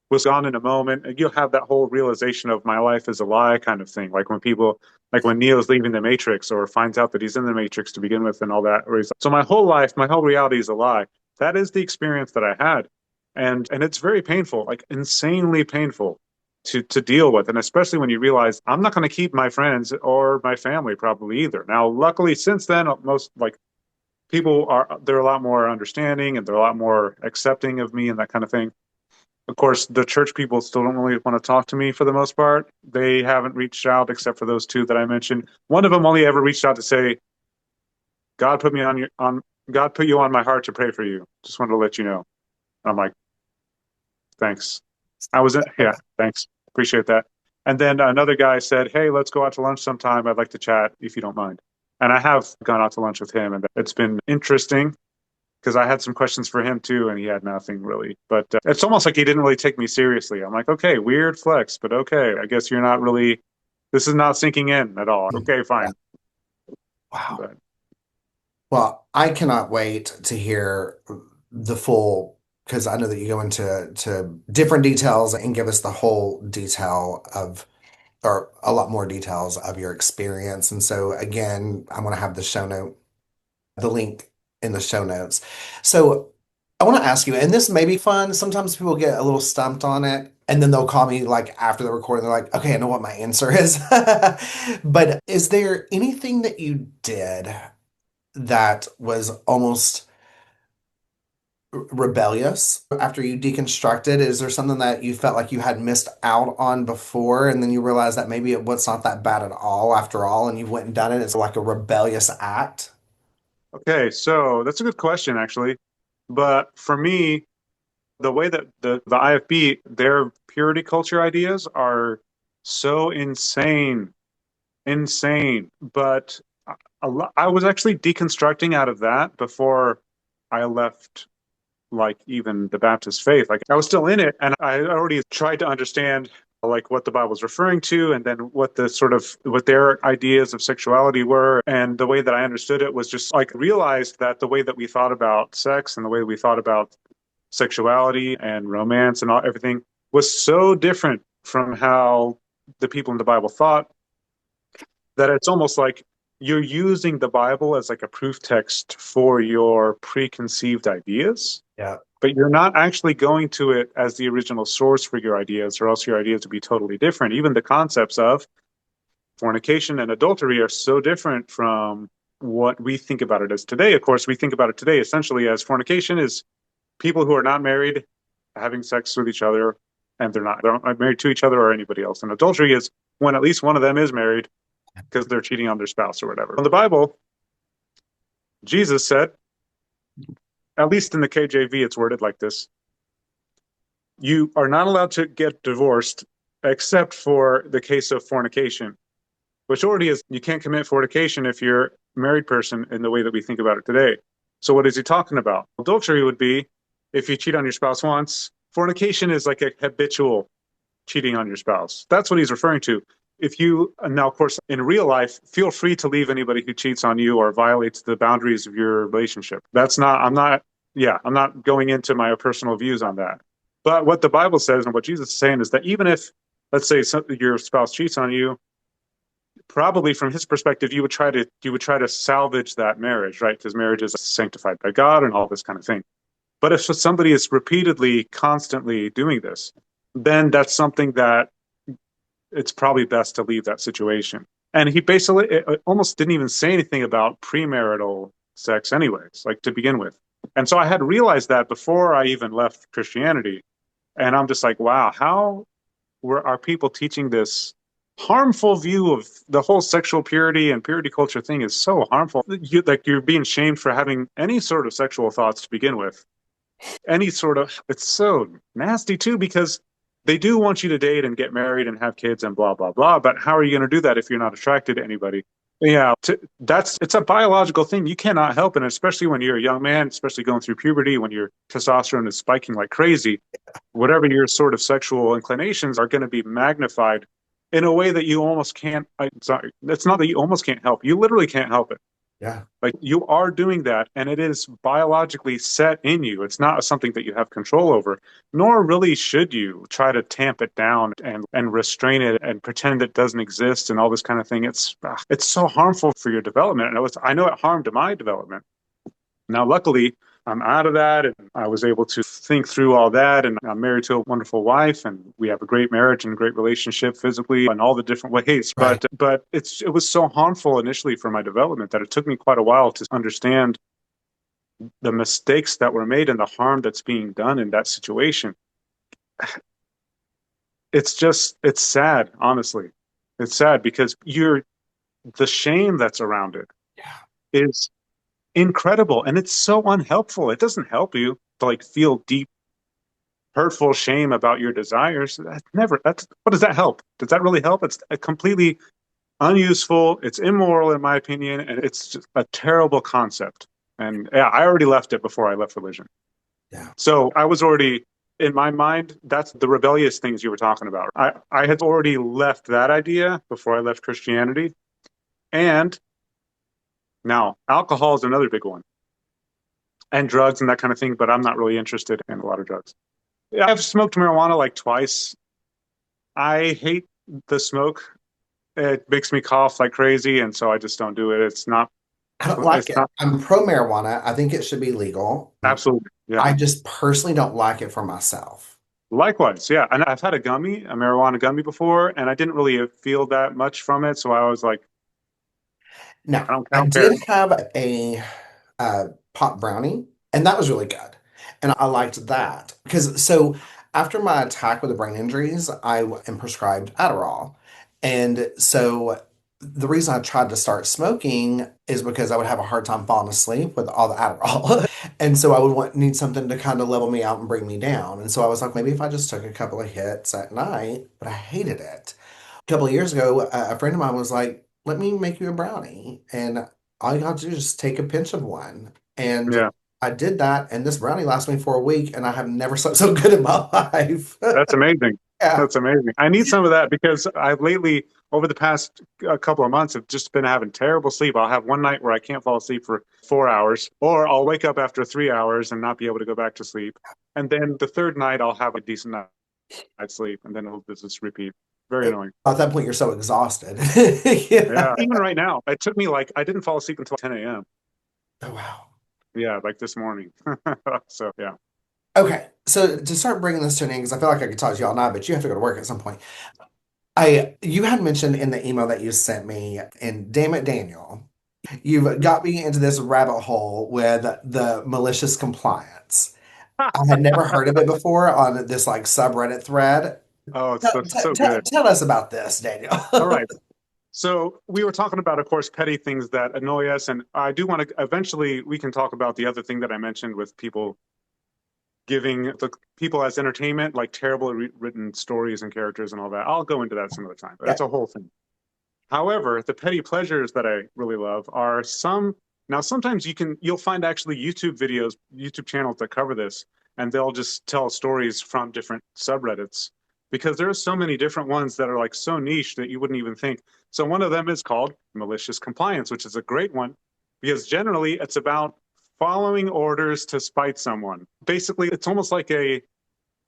was gone in a moment. And you'll have that whole realization of my life is a lie kind of thing. Like when Neo's leaving the Matrix or finds out that he's in the Matrix to begin with and all that. So my whole life, my whole reality is a lie. That is the experience that I had. And it's very painful, like insanely painful to deal with. And especially when you realize I'm not going to keep my friends or my family probably either. Now, luckily, since then, most like they're a lot more understanding and they're a lot more accepting of me and that kind of thing. Of course, the church people still don't really want to talk to me for the most part. They haven't reached out except for those two that I mentioned. One of them only ever reached out to say, God put me on God put you on my heart to pray for you. Just wanted to let you know. I'm like, thanks. Yeah, thanks. Appreciate that. And then another guy said, hey, let's go out to lunch sometime. I'd like to chat if you don't mind. And I have gone out to lunch with him, and it's been interesting because I had some questions for him too, and he had nothing really. But it's almost like he didn't really take me seriously. I'm like, okay, weird flex, but okay, I guess you're not really, this is not sinking in at all. Okay, yeah. fine. Wow. But Well, I cannot wait to hear the full, because I know that you go into different details and give us the whole detail of, or a lot more details of your experience. And so again, I'm going to have the link in the show notes. So I want to ask you, and this may be fun. Sometimes people get a little stumped on it, and then they'll call me like after the recording. They're like, okay, I know what my answer is. But is there anything that you did that was almost rebellious after you deconstructed? Is there something that you felt like you had missed out on before, and then you realized that maybe it was not that bad at all after all, and you went and done it? It's like a rebellious act. Okay, so that's a good question, actually. But for me, the way that the IFB, their purity culture ideas are so insane, insane. But I was actually deconstructing out of that before I left, like, even the Baptist faith. Like, I was still in it, and I already tried to understand like what the Bible was referring to, and then what the sort of what their ideas of sexuality were. And the way that I understood it was just like realized that the way that we thought about sex and the way we thought about sexuality and romance and everything was so different from how the people in the Bible thought, that it's almost like you're using the Bible as like a proof text for your preconceived ideas, Yeah. but you're not actually going to it as the original source for your ideas, or else your ideas would be totally different. Even the concepts of fornication and adultery are so different from what we think about it as today. Of course, we think about it today essentially as fornication is people who are not married having sex with each other, and they're not married to each other or anybody else. And adultery is when at least one of them is married because they're cheating on their spouse or whatever. In the Bible, Jesus said, at least in the KJV, it's worded like this: you are not allowed to get divorced except for the case of fornication, which already is, you can't commit fornication if you're a married person in the way that we think about it today. So what is he talking about? Adultery would be if you cheat on your spouse once. Fornication is like a habitual cheating on your spouse. That's what he's referring to. If you, now, of course, in real life, feel free to leave anybody who cheats on you or violates the boundaries of your relationship. That's not, I'm not, yeah, I'm not going into my personal views on that. But what the Bible says and what Jesus is saying is that even if, let's say, your spouse cheats on you, probably from his perspective, you would try to salvage that marriage, right? Because marriage is sanctified by God and all this kind of thing. But if somebody is repeatedly, constantly doing this, then that's something that it's probably best to leave that situation. And he basically almost didn't even say anything about premarital sex, anyways, like to begin with. And so I had realized that before I even left Christianity. And I'm just like, wow, how are people teaching this harmful view of the whole sexual purity and purity culture thing is so harmful. Like you're being shamed for having any sort of sexual thoughts to begin with. Any sort of, it's so nasty too, because they do want you to date and get married and have kids and blah blah blah, but how are you going to do that if you're not attracted to anybody? Yeah, that's, it's a biological thing, you cannot help it, especially when you're a young man, especially going through puberty, when your testosterone is spiking like crazy. Whatever your sort of sexual inclinations are going to be magnified in a way that you almost can't, it's not that you almost can't help, you literally can't help it. Yeah. Like you are doing that, and it is biologically set in you. It's not something that you have control over, nor really should you try to tamp it down and restrain it and pretend it doesn't exist and all this kind of thing. It's so harmful for your development. And I know it harmed my development. Now, luckily, I'm out of that, and I was able to think through all that. And I'm married to a wonderful wife, and we have a great marriage and a great relationship physically in all the different ways. Right. But it was so harmful initially for my development that it took me quite a while to understand the mistakes that were made and the harm that's being done in that situation. It's sad, honestly. It's sad because the shame that's around it Yeah. is incredible, and it's so unhelpful. It doesn't help you to like feel deep hurtful shame about your desires. That's what does that help? Does that really help? It's a completely unuseful, it's immoral in my opinion, and it's just a terrible concept. And yeah, I already left it before I left religion. Yeah. So I was already, in my mind, that's the rebellious things you were talking about. I had already left that idea before I left Christianity. And now alcohol is another big one, and drugs and that kind of thing, but I'm not really interested in a lot of drugs. I've smoked marijuana like twice. I hate the smoke. It makes me cough like crazy, and so I just don't do it. I don't like It's it. not I'm pro marijuana. I think it should be legal. absolutely, yeah. I just personally don't like it for myself. Likewise, yeah. And I've had a marijuana gummy before, and I didn't really feel that much from it. So I was like, Now, I I don't care. did have a pot brownie, and that was really good. And I liked that because so after my attack with the brain injuries, am prescribed Adderall. And so the reason I tried to start smoking is because I would have a hard time falling asleep with all the Adderall. And so I would need something to kind of level me out and bring me down. And so I was like, maybe if I just took a couple of hits at night, but I hated it. A couple of years ago, a friend of mine was like, let me make you a brownie. And all you have to do is just take a pinch of one. And Yeah. I did that, and this brownie lasted me for a week, and I have never slept so good in my life. That's amazing. Yeah. That's amazing. I need some of that because I've lately, over the past couple of months, have just been having terrible sleep. I'll have one night where I can't fall asleep for 4 hours, or I'll wake up after 3 hours and not be able to go back to sleep. And then the third night, I'll have a decent night's sleep, and then it'll just repeat. Very annoying. At that point, you're so exhausted. Yeah. Yeah. Even right now, it took me like, I didn't fall asleep until 10 a.m. Oh, wow. Yeah, like this morning. So, yeah. Okay, so to start bringing this to an end, because I feel like I could talk to you all night, but you have to go to work at some point. You had mentioned in the email that you sent me, and damn it, Daniel, you've got me into this rabbit hole with the malicious compliance. I had never heard of it before on this like subreddit thread. Oh, it's so good. Tell us about this, Daniel. All right. So we were talking about, of course, petty things that annoy us, and I do want to eventually we can talk about the other thing that I mentioned with people giving the people as entertainment, like terrible written stories and characters and all that. I'll go into that some other time. Yeah. That's a whole thing. However, the petty pleasures that I really love are some. Now, sometimes you'll find actually YouTube videos, YouTube channels that cover this, and they'll just tell stories from different subreddits because there are so many different ones that are like so niche that you wouldn't even think. So one of them is called malicious compliance, which is a great one because generally it's about following orders to spite someone. Basically, it's almost like a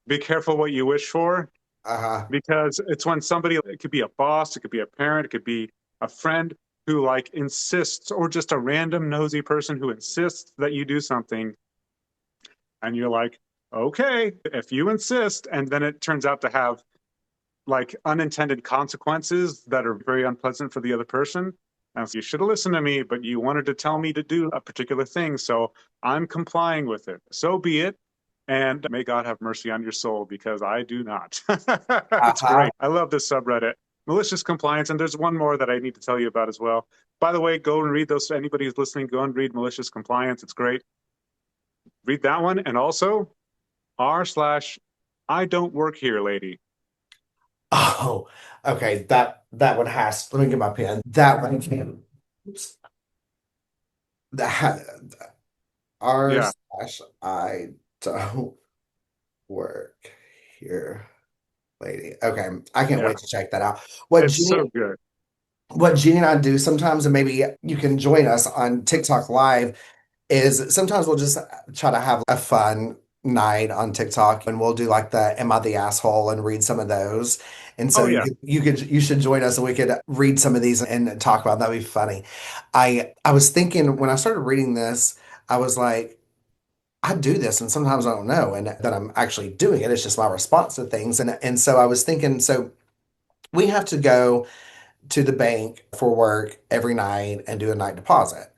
be careful what you wish for Uh-huh. because it's when somebody, it could be a boss, it could be a parent, it could be a friend who like insists, or just a random nosy person who insists that you do something, and you're like, okay, if you insist, and then it turns out to have like unintended consequences that are very unpleasant for the other person. And so you should have listened to me, but you wanted to tell me to do a particular thing, so I'm complying with it. So be it. And may God have mercy on your soul because I do not. It's Uh-huh. great. I love this subreddit. Malicious compliance. And there's one more that I need to tell you about as well. By the way, go and read those. Anybody who's listening, go and read malicious compliance. It's great. Read that one. And also r/, I don't work here, lady. Oh, okay. That one has. Let me get my pen. That one can. Oops. That R Yeah. slash I don't work here, lady. Okay, I can't Yeah. wait to check that out. What It's Jeannie, so good. what Jeannie and I do sometimes, and maybe you can join us on TikTok Live, is sometimes we'll just try to have a fun night on TikTok and we'll do like the Am I the Asshole and read some of those. And so Oh, yeah. you should join us and we could read some of these and talk about them. That'd be funny. I was thinking when I started reading this, I was like, I do this and sometimes I don't know and that I'm actually doing it. It's just my response to things. And so I was thinking, so we have to go to the bank for work every night and do a night deposit.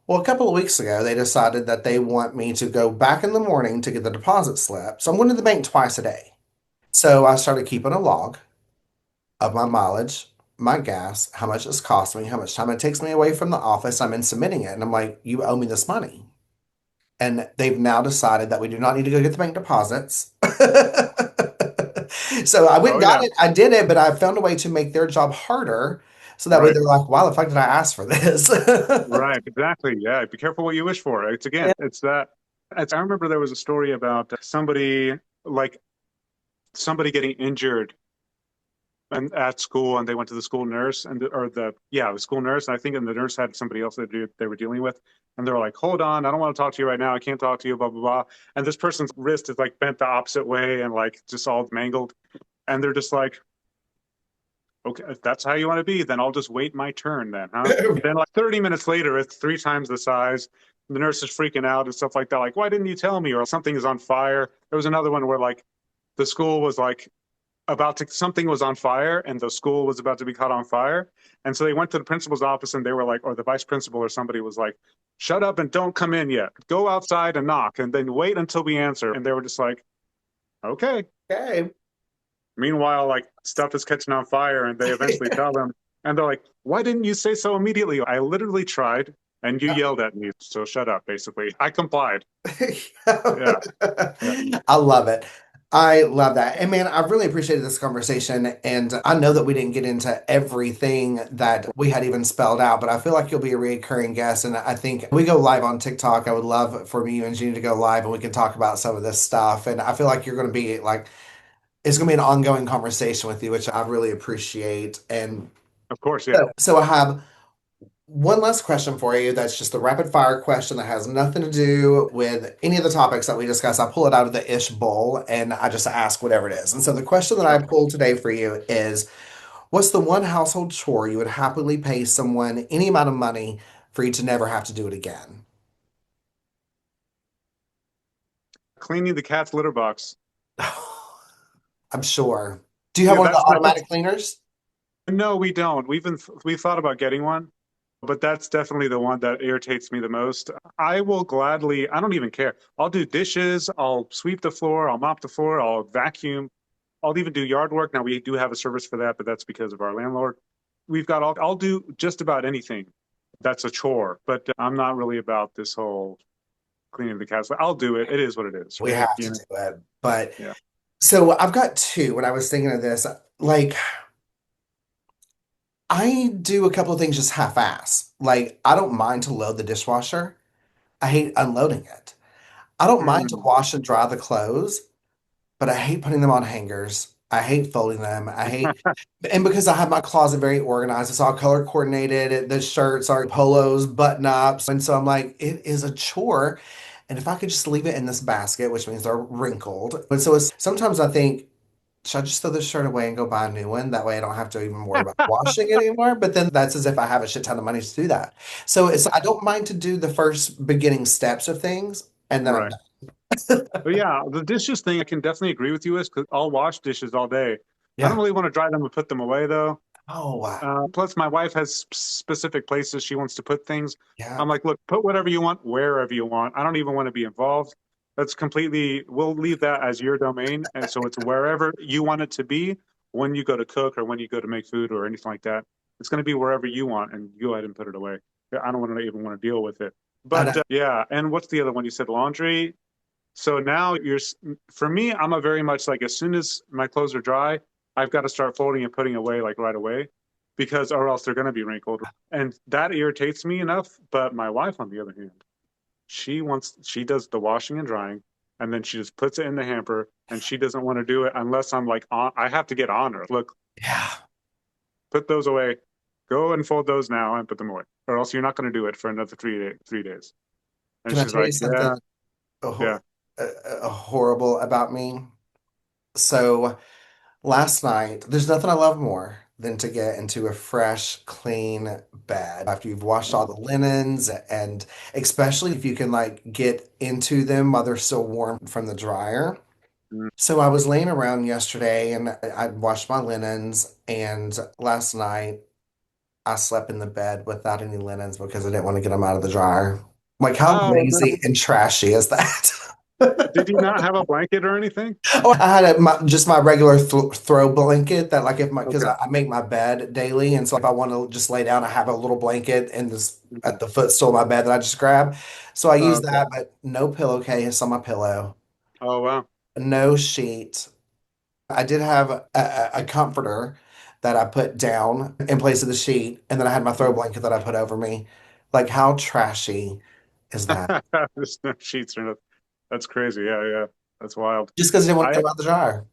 Well, a couple of weeks ago, they decided that they want me to go back in the morning to get the deposit slip. So I'm going to the bank twice a day. So I started keeping a log of my mileage, my gas, how much it's cost me, how much time it takes me away from the office. I'm in submitting it. And I'm like, you owe me this money. And they've now decided that we do not need to go get the bank deposits. So I went Oh, and got yeah. it. I did it, but I found a way to make their job harder. So that way Right. they're like, why the fuck did I ask for this? Right. Exactly. Yeah. Be careful what you wish for. It's again, it's that. I remember there was a story about somebody, like somebody getting injured and at school, and they went to the school nurse and or the yeah the school nurse, and I think and the nurse had somebody else that they were dealing with, and they were like, hold on, I don't want to talk to you right now, I can't talk to you, blah blah blah. And this person's wrist is like bent the opposite way and like just all mangled, and they're just like, okay, if that's how you want to be, then I'll just wait my turn then, huh? Then like 30 minutes later, it's 3 times the size. The nurse is freaking out and stuff like that, like, why didn't you tell me? Or something is on fire. There was another one where like the school was like, something was on fire and the school was about to be caught on fire. And so they went to the principal's office and they were like, or the vice principal or somebody was like, shut up and don't come in yet. Go outside and knock and then wait until we answer. And they were just like, okay. Okay. Meanwhile, like stuff is catching on fire and they eventually tell them and they're like, why didn't you say so immediately? I literally tried and you yelled at me. So shut up, basically. I complied. Yeah. Yeah. I love it. I love that. And man, I really appreciated this conversation. And I know that we didn't get into everything that we had even spelled out, but I feel like you'll be a recurring guest. And I think we go live on TikTok. I would love for you and Jeannie to go live and we can talk about some of this stuff. And I feel like you're going to be like, it's going to be an ongoing conversation with you, which I really appreciate. And Of course. Yeah. so I have one last question for you that's just a rapid fire question that has nothing to do with any of the topics that we discuss. I pull it out of the ish bowl and I just ask whatever it is. And so the question that I Okay. pulled today for you is what's the one household chore you would happily pay someone any amount of money for you to never have to do it again? Cleaning the cat's litter box. I'm sure. Do you have Yeah, one of the that's automatic cleaners? no, we don't. We've thought about getting one, but that's definitely the one that irritates me the most. I will gladly, I don't even care. I'll do dishes, I'll sweep the floor, I'll mop the floor, I'll vacuum, I'll even do yard work. Now we do have a service for that, but that's because of our landlord. I'll do just about anything that's a chore, but I'm not really about this whole cleaning the cats. I'll do it. It is what it is, We right? have You to know? do it. But Yeah. so I've got two when I was thinking of this. Like, I do a couple of things just half-ass. Like, I don't mind to load the dishwasher. I hate unloading it. I don't mind to Mm. wash and dry the clothes, but I hate putting them on hangers. I hate folding them. And because I have my closet very organized, it's all color coordinated. The shirts are polos, button ups. And so I'm like, it is a chore. And if I could just leave it in this basket, which means they're wrinkled. And so sometimes I think, should I just throw this shirt away and go buy a new one? That way I don't have to even worry about washing it anymore. But then that's as if I have a shit ton of money to do that. So I don't mind to do the first beginning steps of things and then I'm Right. But yeah, the dishes thing, I can definitely agree with you with because I'll wash dishes all day. I don't yeah. really want to dry them and put them away though. Oh, wow. Plus, my wife has specific places she wants to put things. Yeah. I'm like, look, put whatever you want, wherever you want. I don't even want to be involved. That's completely, we'll leave that as your domain. And so it's wherever you want it to be when you go to cook or when you go to make food or anything like that. It's going to be wherever you want and you go ahead and put it away. I don't want to even want to deal with it. And But yeah, and what's the other one? You said laundry. So now for me, I'm a very much like as soon as my clothes are dry, I've got to start folding and putting away like right away because or else they're going to be wrinkled. And that irritates me enough. But my wife, on the other hand, she does the washing and drying and then she just puts it in the hamper and she doesn't want to do it unless I'm like I have to get on her. Look, yeah. put those away. Go and fold those now and put them away. Or else you're not going to do it for another 3 days. And Can I she's tell you like, something yeah, yeah. horrible about me? So last night, there's nothing I love more than to get into a fresh, clean bed after you've washed all the linens, and especially if you can like get into them while they're still warm from the dryer. Mm. So I was laying around yesterday and I washed my linens, and last night I slept in the bed without any linens because I didn't want to get them out of the dryer. Like, how Oh, no. lazy and trashy is that? Did you not have a blanket or anything? Oh, I had just my regular throw blanket that, like, if my because Okay. I make my bed daily, and so if I want to just lay down, I have a little blanket in this Mhm. at the footstool of my bed that I just grab. So I use Okay. that, but no pillowcase on my pillow, Oh, wow. no sheet. I did have a comforter that I put down in place of the sheet, and then I had my throw blanket that I put over me. Like, how trashy is that? There's no sheets or nothing. That's crazy. Yeah, yeah. That's wild. Just because I didn't want to I get them out the dryer.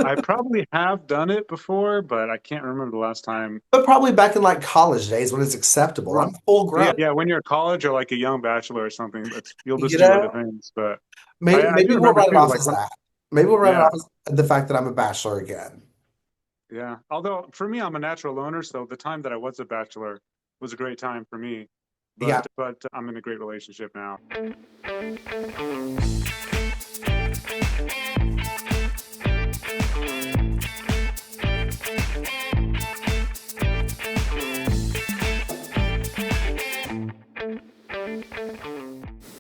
I probably have done it before, but I can't remember the last time. But probably back in like college days when it's acceptable. Right. I'm full Yeah, grown. yeah. When you're in college or like a young bachelor or something, that's you'll You just do other know, things. But I do maybe we'll remember write it too, off like as when, that. Maybe we'll write it yeah, off as the fact that I'm a bachelor again. yeah. Although for me, I'm a natural loner, so the time that I was a bachelor was a great time for me. Yeah. But I'm in a great relationship now.